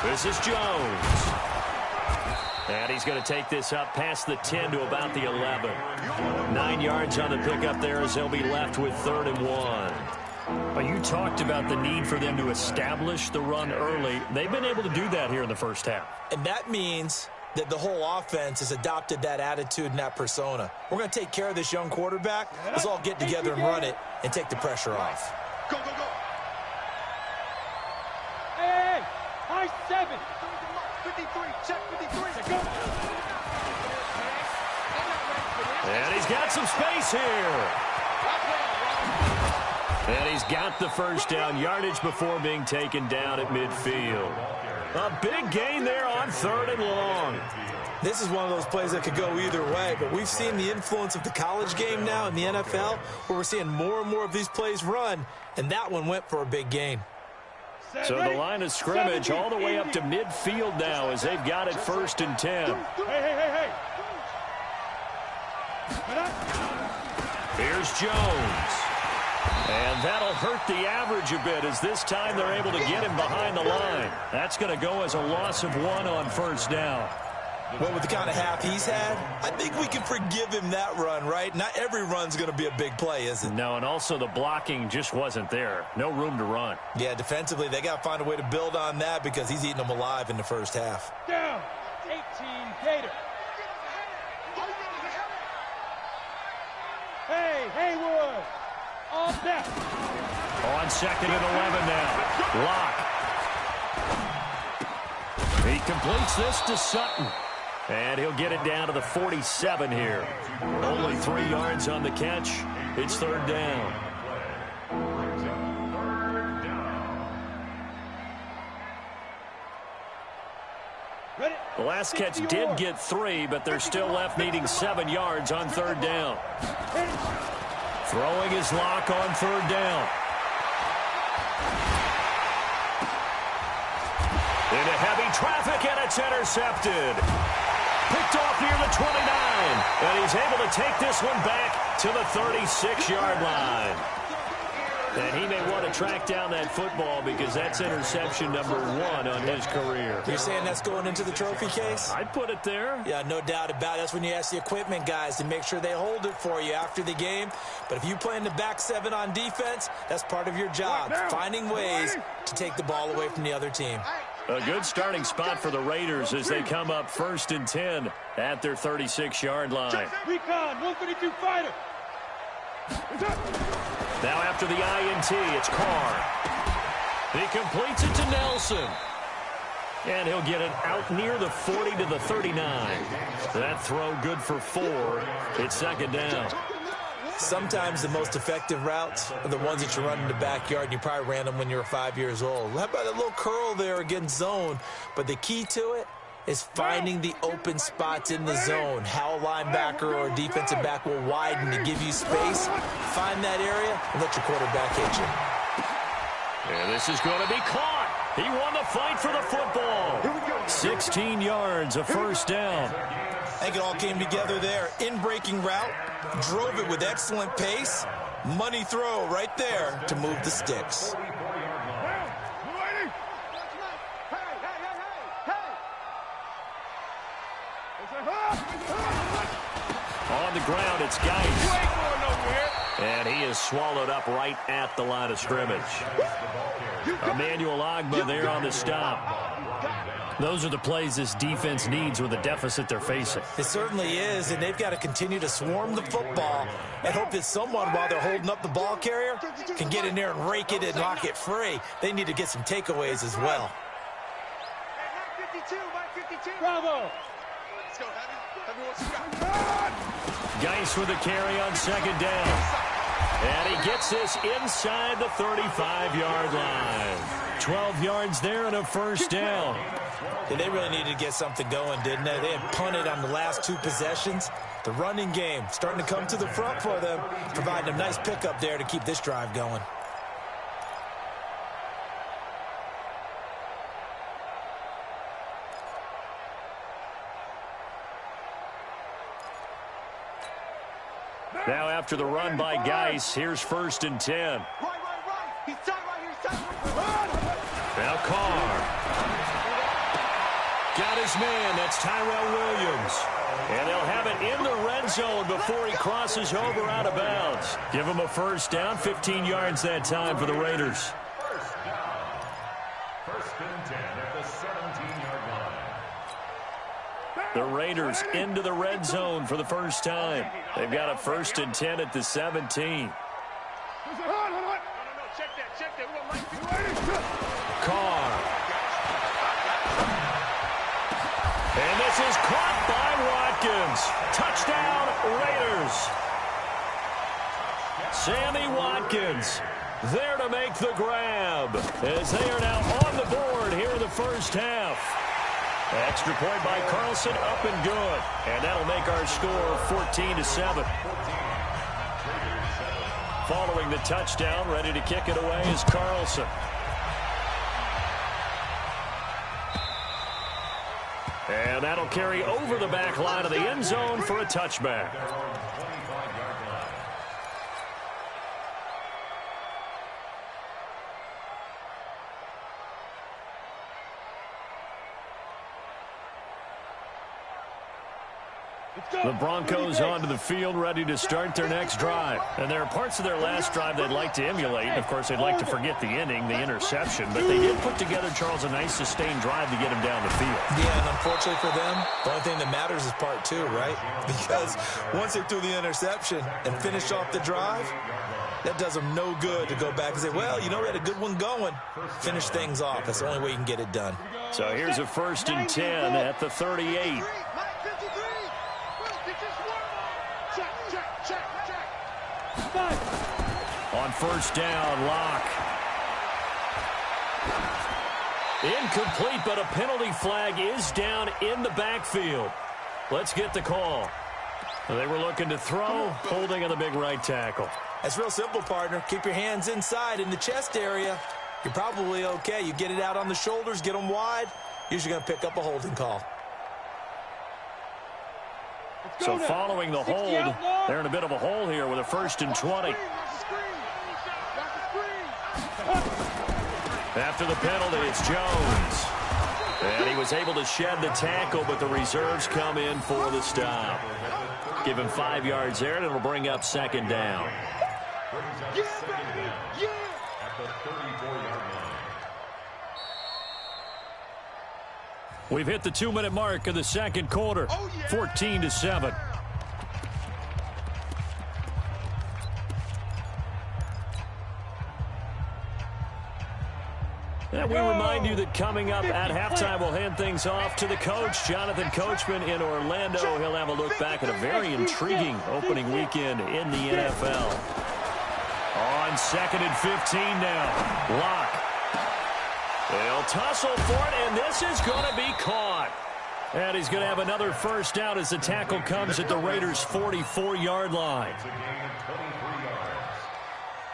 This is Jones. And he's going to take this up past the 10 to about the 11. 9 yards on the pickup there as they'll be left with 3rd and 1. Well, you talked about the need for them to establish the run early. They've been able to do that here in the first half. And that means that the whole offense has adopted that attitude and that persona. We're going to take care of this young quarterback. Let's all get together and run it and take the pressure off. Hey, I said 7. 53. Check 53. And he's got some space here. And he's got the first down, yardage before being taken down at midfield. A big gain there on 3rd and long. This is one of those plays that could go either way, but we've seen the influence of the college game now in the NFL, where we're seeing more and more of these plays run, and that one went for a big gain. So the line of scrimmage all the way up to midfield now as they've got it 1st and 10. Hey. Here's Jones. And that'll hurt the average a bit as this time they're able to get him behind the line. That's going to go as a loss of 1 on 1st down. Well, with the kind of half he's had, I think we can forgive him that run, right? Not every run's going to be a big play, is it? No, and also the blocking just wasn't there. No room to run. Yeah, defensively, they got to find a way to build on that because he's eating them alive in the first half. Down. 18 Gator. Hey, Haywood. All deck. On 2nd and 11 now. Lock. He completes this to Sutton. And he'll get it down to the 47 here. Only 3 yards on the catch. It's 3rd down. The last catch did get 3, but they're still left needing 7 yards on 3rd down. Throwing his Lock on 3rd down. Into heavy traffic, and it's intercepted. Picked off near the 29, and he's able to take this one back to the 36-yard line. And he may want to track down that football because that's interception number 1 on his career. You're saying that's going into the trophy case? I'd put it there. Yeah, no doubt about it. That's when you ask the equipment guys to make sure they hold it for you after the game. But if you play in the back 7 on defense, that's part of your job, finding ways to take the ball away from the other team. A good starting spot for the Raiders as they come up 1st and 10 at their 36-yard line. Recon, 152 fighter. Now after the INT, it's Carr. He completes it to Nelson. And he'll get it out near the 40 to the 39. That throw good for 4. It's 2nd down. Sometimes the most effective routes are the ones that you run in the backyard, and you probably ran them when you were 5 years old. How about a little curl there against zone? But the key to it is finding the open spots in the zone. How a linebacker or a defensive back will widen to give you space. Find that area and let your quarterback hit you. And this is going to be caught. He won the fight for the football. 16 yards, a 1st down. I think it all came together there. In-breaking route, drove it with excellent pace. Money throw right there to move the sticks. On the ground, it's Geis. And he is swallowed up right at the line of scrimmage. Emmanuel Ogbah there on the stop. Those are the plays this defense needs with the deficit they're facing. It certainly is, and they've got to continue to swarm the football and hope that someone, while they're holding up the ball carrier, can get in there and rake it and knock it free. They need to get some takeaways as well. Bravo. Geis with the carry on 2nd down. And he gets this inside the 35-yard line. 12 yards there and a 1st down. Yeah, they really needed to get something going, didn't they? They had punted on the last 2 possessions. The running game starting to come to the front for them, providing a nice pickup there to keep this drive going. Now after the run by Geis, here's 1st and 10. He's tight right here. Now Carr. Got his man. That's Tyrell Williams. And they'll have it in the red zone before he crosses over out of bounds. Give him a 1st down. 15 yards that time for the Raiders. 1st and 10 at the 17-yard line. The Raiders into the red zone for the first time. They've got a 1st and 10 at the 17. Carr. Touchdown, Raiders. Sammy Watkins there to make the grab as they are now on the board here in the first half. Extra point by Carlson, up and good. And that'll make our score 14-7. Following the touchdown, ready to kick it away is Carlson. And that'll carry over the back line of the end zone for a touchback. The Broncos onto the field, ready to start their next drive. And there are parts of their last drive they'd like to emulate. Of course, they'd like to forget the inning, the interception. But they did put together, Charles, a nice sustained drive to get him down the field. Yeah, and unfortunately for them, the only thing that matters is part two, right? Because once they threw the interception and finished off the drive, that does them no good to go back and say, well, you know, we had a good one going. Finish things off. That's the only way you can get it done. So here's a 1st and 10 at the 38. On 1st down, Locke. Incomplete, but a penalty flag is down in the backfield. Let's get the call. They were looking to throw, holding on the big right tackle. That's real simple, partner. Keep your hands inside in the chest area. You're probably okay. You get it out on the shoulders, get them wide. Usually going to pick up a holding call. So following the hold, they're in a bit of a hole here with a 1st and 20. After the penalty, it's Jones. And he was able to shed the tackle, but the reserves come in for the stop. Give him 5 yards there, and it'll bring up 2nd down. We've hit the 2-minute mark of the 2nd quarter, 14-7. And we remind you that coming up at halftime, we'll hand things off to the coach, Jonathan Coachman in Orlando. He'll have a look back at a very intriguing opening weekend in the NFL. On 2nd and 15 now, Locke. They'll tussle for it, and this is going to be caught. And he's going to have another 1st down as the tackle comes at the Raiders' 44-yard line. It's a gain of 23 yards.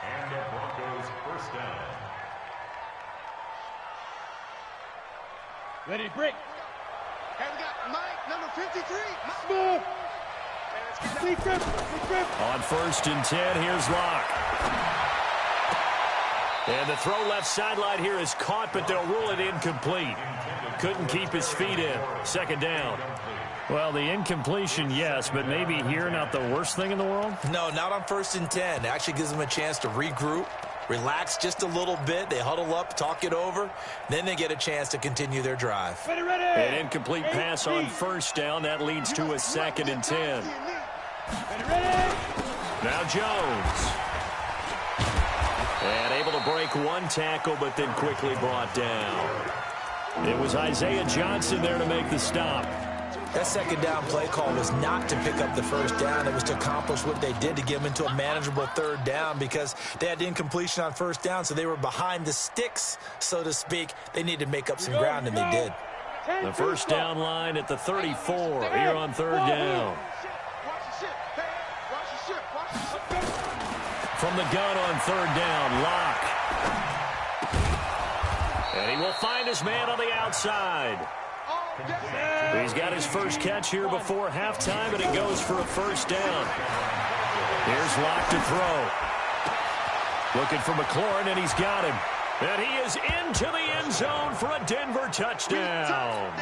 And the Broncos 1st down. Ready to break. And we got Mike, number 53. Smooth. Big grip. On 1st and 10, here's Locke. And the throw left sideline here is caught, but they'll rule it incomplete. Couldn't keep his feet in. 2nd down. Well, the incompletion, yes, but maybe here not the worst thing in the world? No, not on 1st and 10. It actually gives them a chance to regroup, relax just a little bit. They huddle up, talk it over. Then they get a chance to continue their drive. Ready. An incomplete pass on 1st down. That leads to a 2nd and 10. Ready. Now Jones. And able to break one tackle, but then quickly brought down. It was Isaiah Johnson there to make the stop. That 2nd down play call was not to pick up the 1st down. It was to accomplish what they did to get them into a manageable 3rd down because they had incompletion on 1st down, so they were behind the sticks, so to speak. They needed to make up some ground, and they did. The 1st down line at the 34 here on 3rd down. From the gun on 3rd down, Locke. And he will find his man on the outside. He's got his first catch here before halftime, and it goes for a 1st down. Here's Locke to throw. Looking for McLaurin, and he's got him. And he is into the end zone for a Denver touchdown.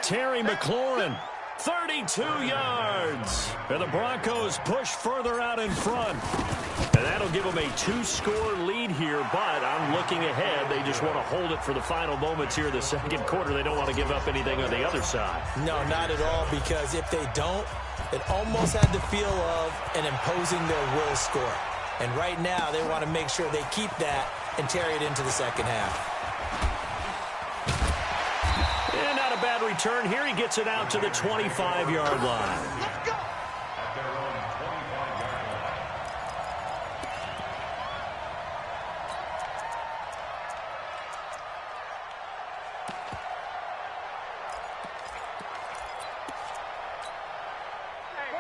Terry McLaurin, 32 yards. And the Broncos push further out in front. And that'll give them a 2-score lead here, but I'm looking ahead. They just want to hold it for the final moments here in the 2nd quarter. They don't want to give up anything on the other side. No, not at all, because if they don't, it almost had the feel of an imposing their will score. And right now, they want to make sure they keep that and carry it into the 2nd half. And not a bad return here. He gets it out to the 25-yard line.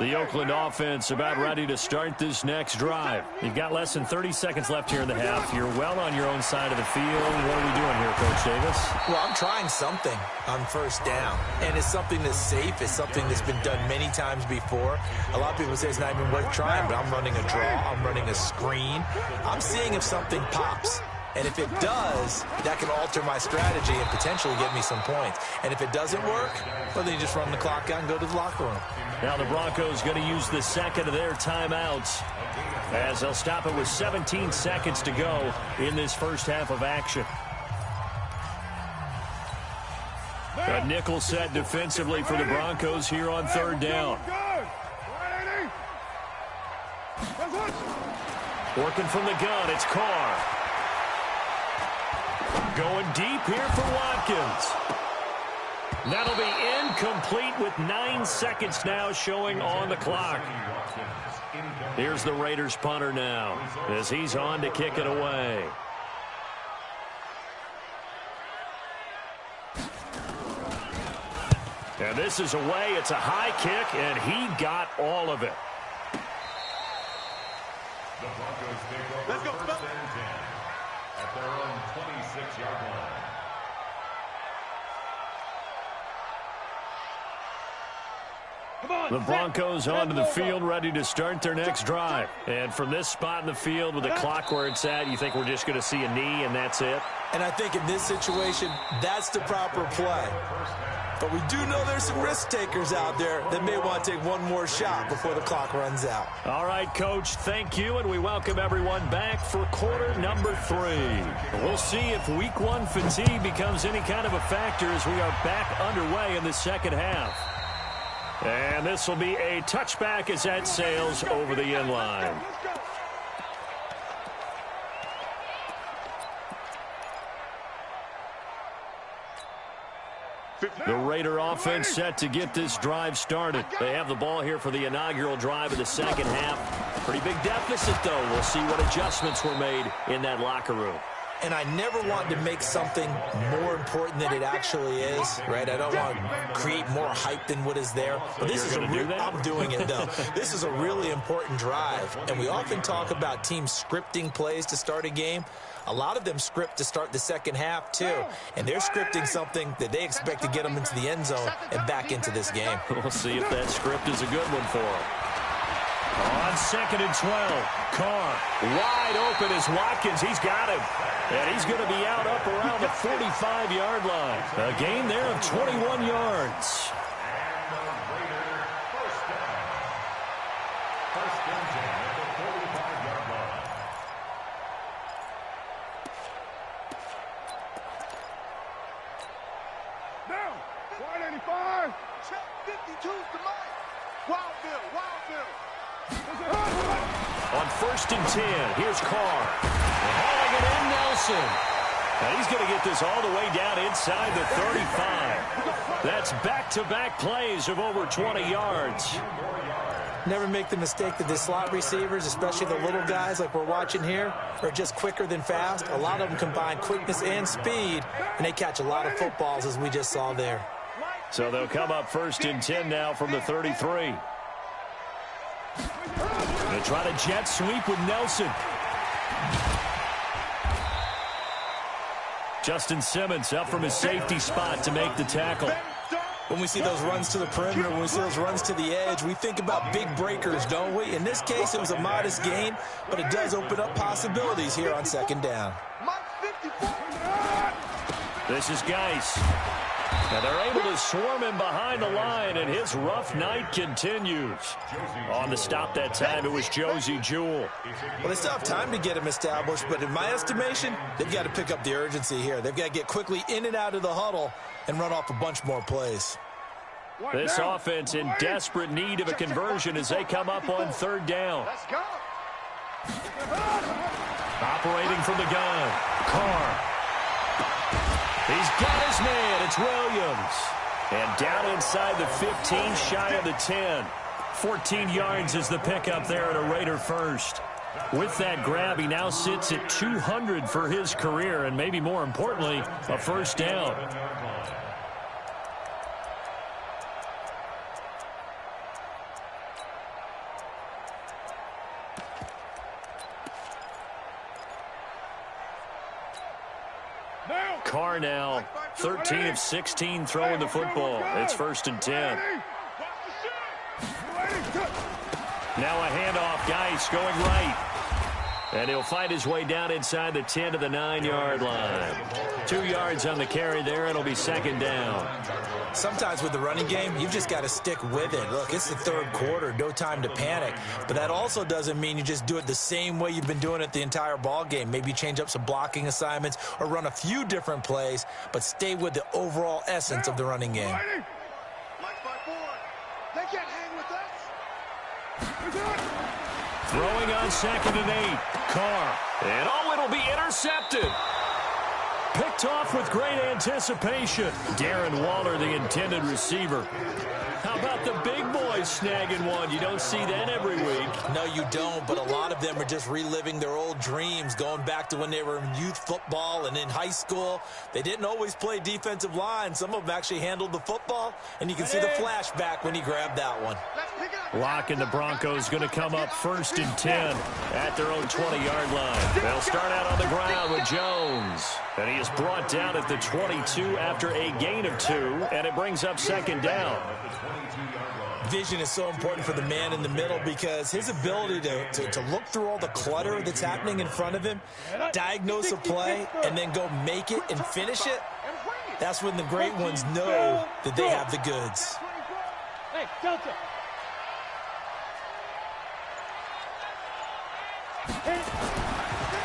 The Oakland offense about ready to start this next drive. You've got less than 30 seconds left here in the half. You're well on your own side of the field. What are we doing here, Coach Davis? Well, I'm trying something on first down, and it's something that's safe. It's something that's been done many times before. A lot of people say it's not even worth trying, but I'm running a draw. I'm running a screen. I'm seeing if something pops. And if it does, that can alter my strategy and potentially get me some points. And if it doesn't work, well, then you just run the clock out and go to the locker room. Now the Broncos going to use the second of their timeouts as they'll stop it with 17 seconds to go in this first half of action. A nickel set defensively for the Broncos here on third down. Working from the gun, it's Carr. Going deep here for Watkins. That'll be incomplete with 9 seconds now showing on the clock. Here's the Raiders punter now as he's on to kick it away. And this is away. It's a high kick, and he got all of it. The Broncos take over first and 10 at their own 26-yard line. The Broncos onto the field ready to start their next drive. And from this spot in the field with the clock where it's at, you think we're just going to see a knee and that's it? And I think in this situation, that's the proper play. But we do know there's some risk takers out there that may want to take one more shot before the clock runs out. All right, Coach, thank you, and we welcome everyone back for quarter number 3. We'll see if week 1 fatigue becomes any kind of a factor as we are back underway in the second half. And this will be a touchback as that sails over the end line. The Raider offense set to get this drive started. They have the ball here for the inaugural drive of the second half. Pretty big deficit, though. We'll see what adjustments were made in that locker room. And I never want to make something more important than it actually is, right? I don't want to create more hype than what is there. But this is I'm doing it, though. This is a really important drive. And we often talk about teams scripting plays to start a game. A lot of them script to start the second half, too. And they're scripting something that they expect to get them into the end zone and back into this game. We'll see if that script is a good one for them. On 2nd and 12, Carr wide open as Watkins. He's got him. And he's going to be out up around the 45-yard line. A gain there of 21 yards. And the Raider first down. First and 10 at the 45-yard line. Down. 185. Check 52's the mic. Wildville. On 1st and 10, here's Carr. Hauling it in, Nelson. And he's going to get this all the way down inside the 35. That's back-to-back plays of over 20 yards. Never make the mistake that the slot receivers, especially the little guys like we're watching here, are just quicker than fast. A lot of them combine quickness and speed, and they catch a lot of footballs, as we just saw there. So they'll come up 1st and 10 now from the 33. They try to jet sweep with Nelson. Justin Simmons up from his safety spot to make the tackle. When we see those runs to the perimeter, when we see those runs to the edge, we think about big breakers, don't we? In this case, it was a modest gain, but it does open up possibilities here on 2nd down. This is Geis. And they're able to swarm him behind the line, and his rough night continues. On the stop that time, it was Josie Jewell. Well, they still have time to get him established, but in my estimation, they've got to pick up the urgency here. They've got to get quickly in and out of the huddle and run off a bunch more plays. This offense in desperate need of a conversion as they come up on 3rd down. Let's go. Operating from the gun, Carr. He's got his man. It's Williams. And down inside the 15, shy of the 10. 14 yards is the pickup there at a Raider first. With that grab, he now sits at 200 for his career, and maybe more importantly, a first down. Carr now 13 of 16 throwing the football. It's 1st and 10. Now a handoff. Geis going right. And he'll fight his way down inside the 10 to the 9-yard line. 2 yards on the carry there. It'll be 2nd down. Sometimes with the running game, you've just got to stick with it. Look, it's the 3rd quarter. No time to panic. But that also doesn't mean you just do it the same way you've been doing it the entire ball game. Maybe change up some blocking assignments or run a few different plays, but stay with the overall essence of the running game. They can't hang with us. Throwing on 2nd and 8. Carr. And it'll be intercepted. Picked off with great anticipation. Darren Waller, the intended receiver. How about the big boys snagging one? You don't see that every week. No, you don't, but a lot of them are just reliving their old dreams, going back to when they were in youth football and in high school. They didn't always play defensive line. Some of them actually handled the football, and you can see the flashback when he grabbed that one. Lock and the Broncos going to come up 1st and 10 at their own 20-yard line. They'll start out on the ground with Jones. And he is brought down at the 22 after a gain of 2, and it brings up 2nd down. Vision is so important for the man in the middle because his ability to look through all the clutter that's happening in front of him, diagnose a play, and then go make it and finish it, that's when the great ones know that they have the goods. Hey, Delta.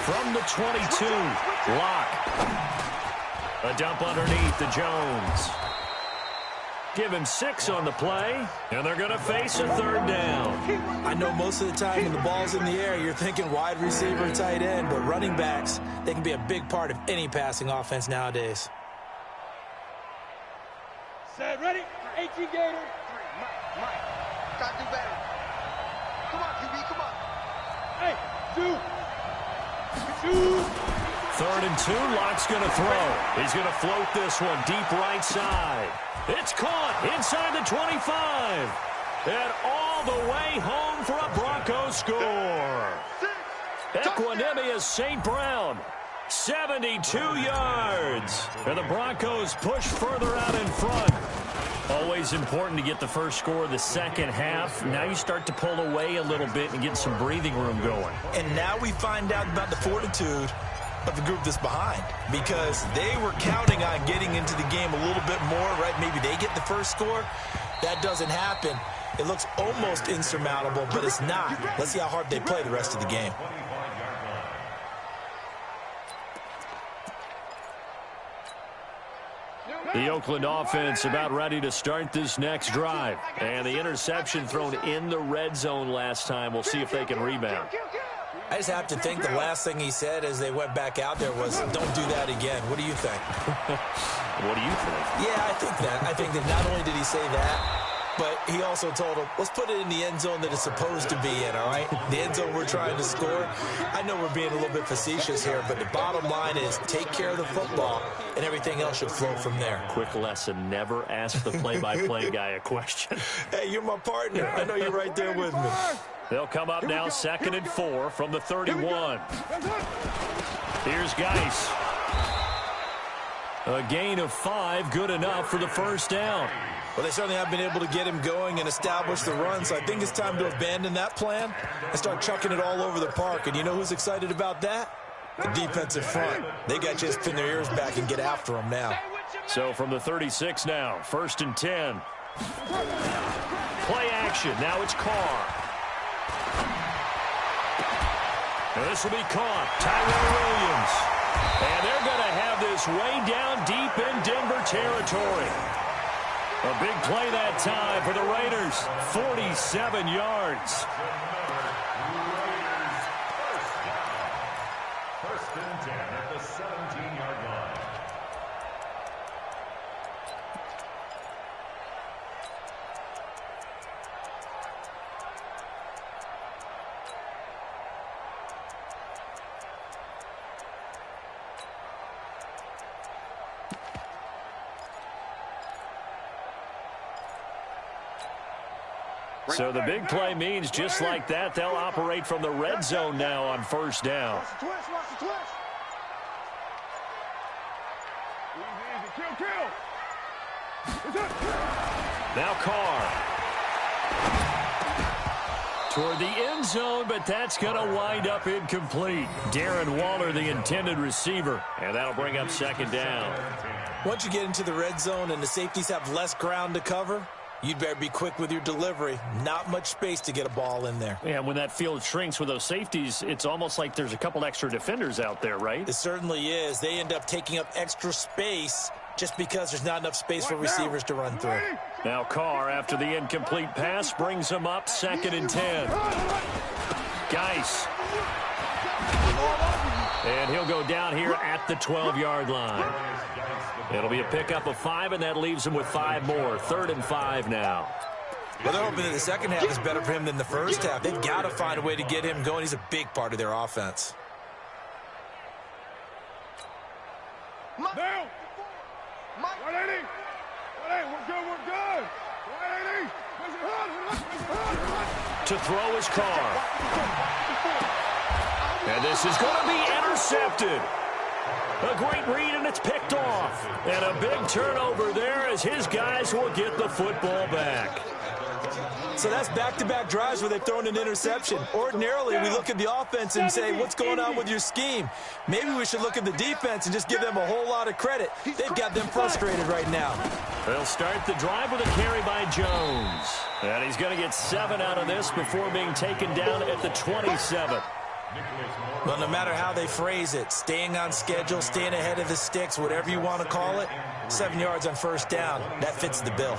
From the 22, Lock. A dump underneath to Jones. Give him 6 on the play, and they're going to face a 3rd down. I know most of the time when the ball's in the air, you're thinking wide receiver, tight end, but running backs, they can be a big part of any passing offense nowadays. Set, ready? 18 Gators. Mike. Got to do better. Come on, QB, come on. Hey, 3rd and 2, Lock's going to throw. He's going to float this one deep right side. It's caught inside the 25. And all the way home for a Broncos score. Equanimous St. Brown, 72 yards. And the Broncos push further out in front. Always important to get the first score of the second half. Now you start to pull away a little bit and get some breathing room going. And now we find out about the fortitude of the group that's behind, because they were counting on getting into the game a little bit more, right? Maybe they get the first score. That doesn't happen. It looks almost insurmountable, but it's not. Let's see how hard they play the rest of the game. The Oakland offense about ready to start this next drive. And the interception thrown in the red zone last time. We'll see if they can rebound. I just have to think the last thing he said as they went back out there was, don't do that again. What do you think? What do you think? Yeah, I think that. I think that not only did he say that, but he also told him, let's put it in the end zone that it's supposed to be in, all right? The end zone we're trying to score. I know we're being a little bit facetious here, but the bottom line is take care of the football, and everything else should flow from there. Quick lesson, never ask the play-by-play guy a question. Hey, you're my partner. I know you're right there with me. They'll come up now 2nd and 4 from the 31. Here's Geis. A gain of 5, good enough for the first down. Well, they certainly have been able to get him going and establish the run, so I think it's time to abandon that plan and start chucking it all over the park. And you know who's excited about that? The defensive front. They got to just pin their ears back and get after them now. So from the 36 now, 1st and 10. Play action. Now it's Carr. And this will be caught. Tyrell Williams. And they're going to have this way down deep in Denver territory. A big play that time for the Raiders. 47 yards. First and 10 at the 17-yard line. So the big play means just like that, they'll operate from the red zone now on 1st down. Now Carr. Toward the end zone, but that's going to wind up incomplete. Darren Waller, the intended receiver, and that'll bring up second down. Once you get into the red zone and the safeties have less ground to cover, you'd better be quick with your delivery. Not much space to get a ball in there. Yeah, when that field shrinks with those safeties, it's almost like there's a couple extra defenders out there, right? It certainly is. They end up taking up extra space just because there's not enough space for receivers to run through. Now Carr, after the incomplete pass, brings him up 2nd and 10. Geis. And he'll go down here at the 12-yard line. It'll be a pickup of 5, and that leaves him with 5 more. 3rd and 5 now. Well, they're hoping that the second half is better for him than the first half. They've got to find a way to get him going. He's a big part of their offense. Down. 180. 180. We're good. 180. To throw his Carr. And this is going to be intercepted. A great read, and it's picked off. And a big turnover there as his guys will get the football back. So that's back-to-back drives where they've thrown an interception. Ordinarily, we look at the offense and say, what's going on with your scheme? Maybe we should look at the defense and just give them a whole lot of credit. They've got them frustrated right now. They'll start the drive with a carry by Jones. And he's going to get 7 out of this before being taken down at the 27. Well, no matter how they phrase it, staying on schedule, staying ahead of the sticks, whatever you want to call it, 7 yards on first down, that fits the bill.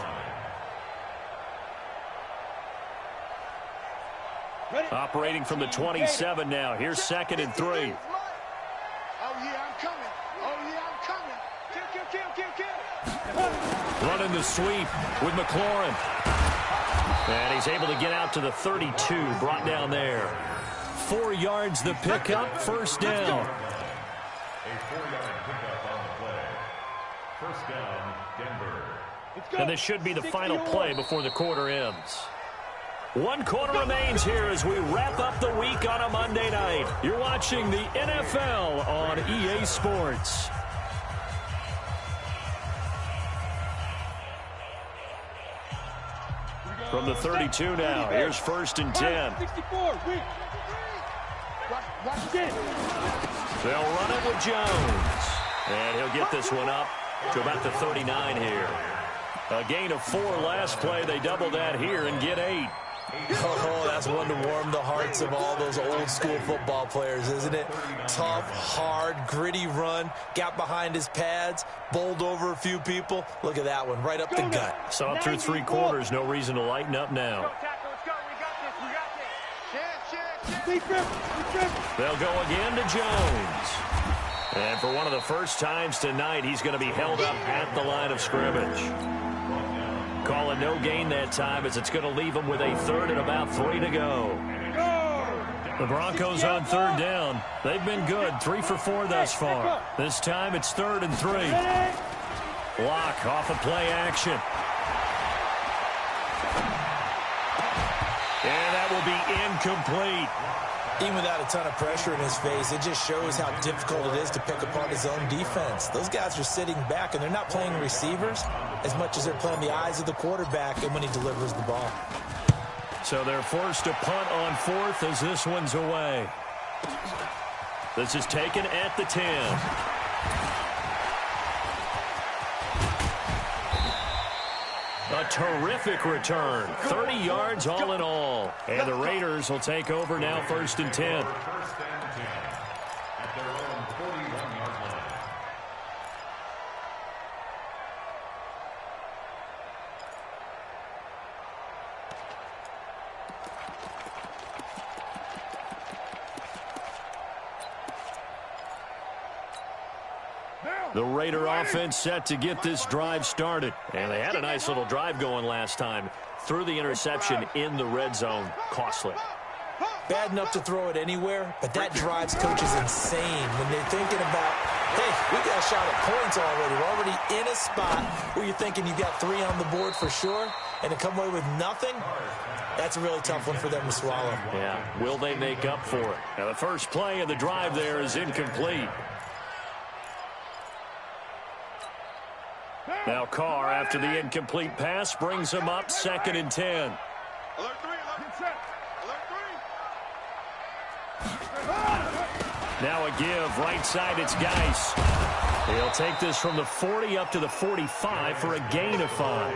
Operating from the 27 now. Here's 2nd and 3. Oh, yeah, I'm coming. Oh, yeah, I'm coming. Kill. Running the sweep with McLaurin. And he's able to get out to the 32, brought down there. 4 yards the pickup, first down. A 4-yard pickup on the play. First down, Denver. And this should be the final play before the quarter ends. 1 quarter remains here as we wrap up the week on a Monday night. You're watching the NFL on EA Sports. From the 32 now, here's 1st and 10. 64. They'll run it with Jones. And he'll get this one up to about the 39 here. A gain of 4 last play. They double that here and get 8. Oh, that's one to warm the hearts of all those old-school football players, isn't it? Tough, hard, gritty run, got behind his pads, bowled over a few people. Look at that one, right up the gut. So up through 3 quarters, no reason to lighten up now. They'll go again to Jones. And for one of the first times tonight, he's going to be held up at the line of scrimmage. Call it no gain that time as it's going to leave him with a 3rd and about 3 to go. The Broncos on 3rd down. They've been good, 3 for 4 thus far. This time it's 3rd and 3. Block off of play action. And that will be incomplete. Even without a ton of pressure in his face, it just shows how difficult it is to pick apart his own defense. Those guys are sitting back, and they're not playing receivers as much as they're playing the eyes of the quarterback and when he delivers the ball. So they're forced to punt on 4th as this one's away. This is taken at the 10. A terrific return. 30 yards all in all. And the Raiders will take over now 1st and 10. First and 10 at their own 41-yard line. The Raider offense set to get this drive started. And they had a nice little drive going last time. Threw the interception in the red zone. Costly. Bad enough to throw it anywhere, but that drives coaches insane when they're thinking about, hey, we got a shot at points already. We're already in a spot where you're thinking you got 3 on the board for sure, and to come away with nothing, that's a really tough one for them to swallow. Yeah, will they make up for it? Now, the first play of the drive there is incomplete. Now Carr, after the incomplete pass, brings him up 2nd and 10. Alert 3, alert. Alert 3. Now a give, right side, it's Geis. He'll take this from the 40 up to the 45 for a gain of 5.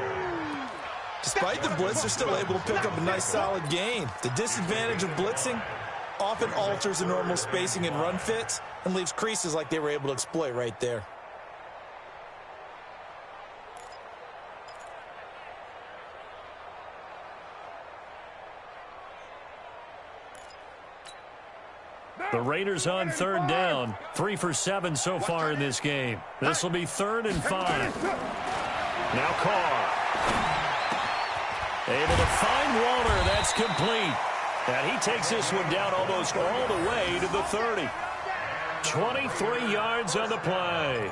Despite the blitz, they're still able to pick up a nice solid gain. The disadvantage of blitzing often alters the normal spacing and run fits and leaves creases like they were able to exploit right there. The Raiders on 3rd down. 3 for 7 so far in this game. This will be 3rd and 5. Now Carr. Able to find Walter. That's complete. And he takes this one down almost all the way to the 30. 23 yards on the play.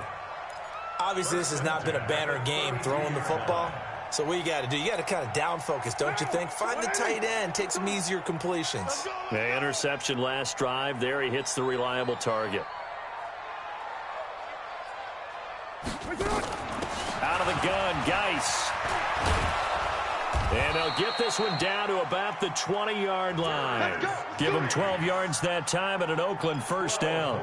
Obviously, this has not been a banner game throwing the football. So what you got to do, you got to kind of down focus, don't you think? Find the tight end, take some easier completions. The interception last drive. There he hits the reliable target. Out of the gun, Geis. And they'll get this one down to about the 20-yard line. Give him 12 yards that time and an Oakland 1st down.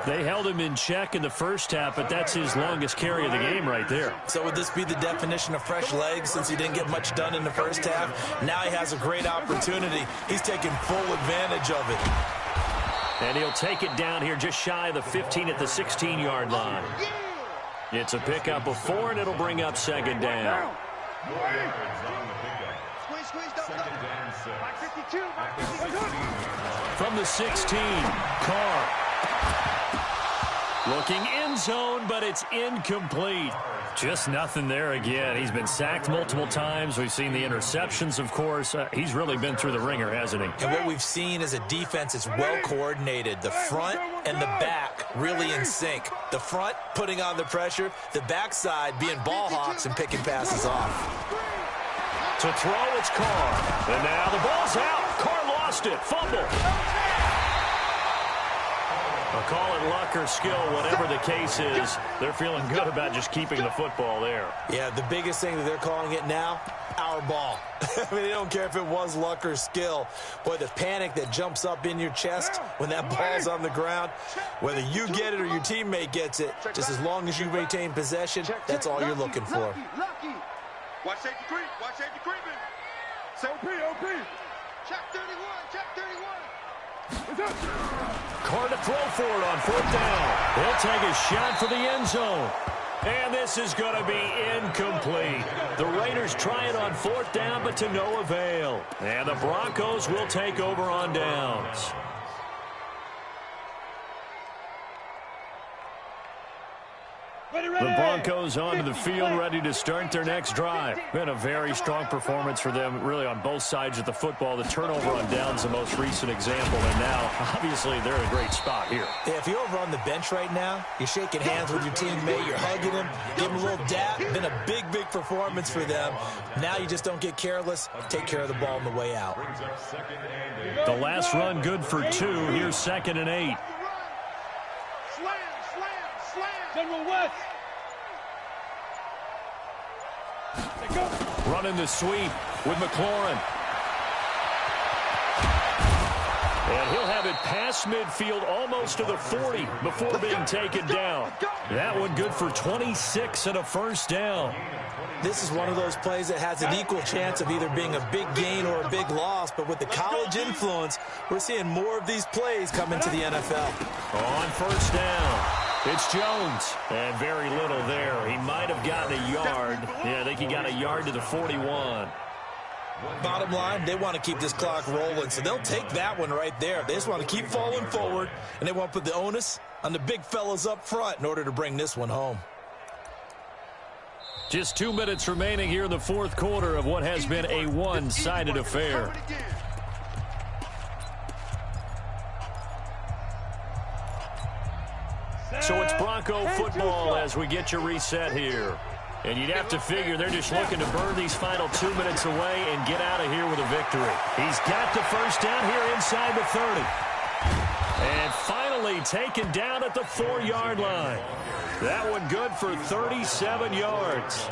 They held him in check in the first half, but that's his longest carry of the game right there. So would this be the definition of fresh legs since he didn't get much done in the first half? Now he has a great opportunity. He's taking full advantage of it. And he'll take it down here just shy of the 15 at the 16-yard line. It's a pickup of 4, and it'll bring up 2nd down. From the 16, Carr. Looking end zone, but it's incomplete. Just nothing there again. He's been sacked multiple times. We've seen the interceptions, of course. He's really been through the ringer, hasn't he? And what we've seen is a defense that's well coordinated. The front and the back really in sync. The front putting on the pressure. The backside being ball hawks and picking passes off. To throw, it's Carr. And now the ball's out. Carr lost it. Fumble. I'll call it luck or skill, whatever the case is. They're feeling good about just keeping the football there. Yeah, the biggest thing that they're calling it now, our ball. I mean, they don't care if it was luck or skill. Boy, the panic that jumps up in your chest when that ball's on the ground, whether you get it or your teammate gets it, just as long as you maintain possession, that's all you're looking for. Watch safety creep. Watch safety creeping. Say OP. Check 31. Check 31. Carr to throw for it on 4th down. He'll take a shot for the end zone. And this is going to be incomplete. The Raiders try it on 4th down, but to no avail. And the Broncos will take over on downs. The Broncos onto the field, ready to start their next drive. Been a very strong performance for them, really, on both sides of the football. The turnover on downs, the most recent example, and now, obviously, they're in a great spot here. Yeah, if you're over on the bench right now, you're shaking hands with your teammate, you're hugging him, give him a little dap. Been a big performance for them. Now you just don't get careless. Take care of the ball on the way out. The last run good for 2. Here's 2nd and 8. General West. Running the sweep with McLaurin. And he'll have it past midfield almost to the 40 before being taken down. That one good for 26 and a 1st down. This is one of those plays that has an equal chance of either being a big gain or a big loss, but with the college influence, we're seeing more of these plays come into the NFL. On 1st down. It's Jones, and very little there. He might have gotten a yard. Yeah, I think he got a yard to the 41. Bottom line, they want to keep this clock rolling, so they'll take that one right there. They just want to keep falling forward, and they want to put the onus on the big fellas up front in order to bring this one home. Just 2 minutes remaining here in the 4th quarter of what has been a one-sided affair. So it's Bronco football as we get you reset here. And you'd have to figure they're just looking to burn these final 2 minutes away and get out of here with a victory. He's got the 1st down here inside the 30. And final finally taken down at the 4-yard line. That one good for 37 yards.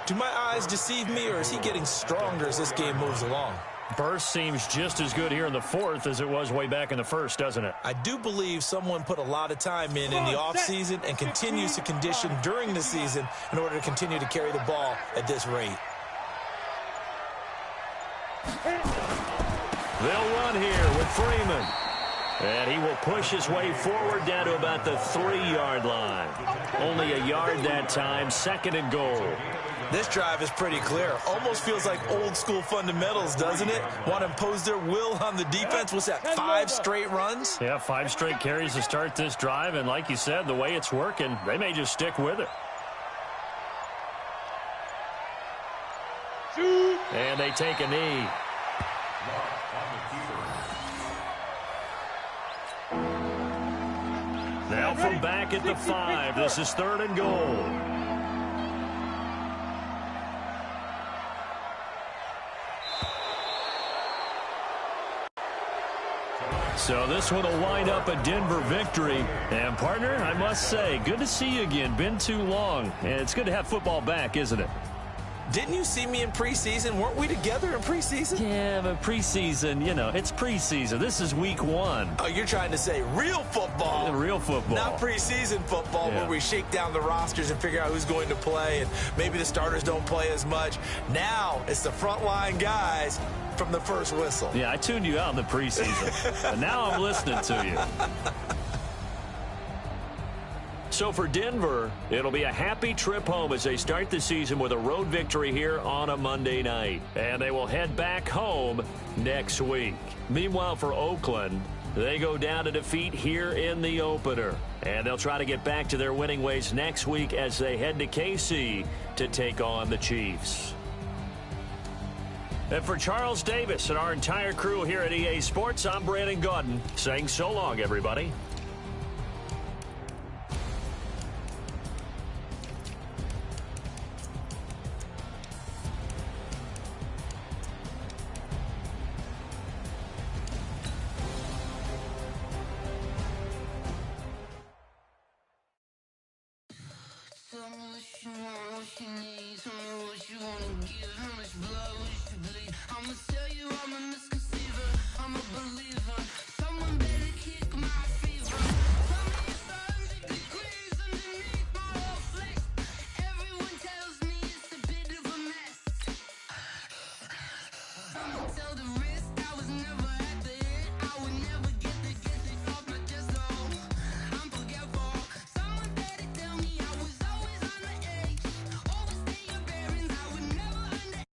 Do my eyes deceive me, or is he getting stronger as this game moves along? Burst seems just as good here in the fourth as it was way back in the first, doesn't it? I do believe someone put a lot of time in the offseason and continues to condition during the season in order to continue to carry the ball at this rate. They'll run here with Freeman. And he will push his way forward down to about the 3-yard line. Only a yard that time, 2nd and goal. This drive is pretty clear. Almost feels like old school fundamentals, doesn't it? Want to impose their will on the defense. What's that, 5 straight runs? Yeah, 5 straight carries to start this drive. And like you said, the way it's working, they may just stick with it. And they take a knee. Now from back at the 5, this is 3rd and goal. So this one will wind up a Denver victory. And, partner, I must say, good to see you again. Been too long. And it's good to have football back, isn't it? Didn't you see me in preseason? Weren't we together in preseason? Yeah, but preseason, you know, it's preseason. This is week 1. Oh, you're trying to say real football. Yeah, real football. Not preseason football where we shake down the rosters and figure out who's going to play, and maybe the starters don't play as much. Now it's the frontline guys from the first whistle. Yeah, I tuned you out in the preseason. But now I'm listening to you. So for Denver, it'll be a happy trip home as they start the season with a road victory here on a Monday night. And they will head back home next week. Meanwhile, for Oakland, they go down to defeat here in the opener. And they'll try to get back to their winning ways next week as they head to KC to take on the Chiefs. And for Charles Davis and our entire crew here at EA Sports, I'm Brandon Gaudin saying so long, everybody. I'ma tell you I'm a misconceiver, I'm a believer.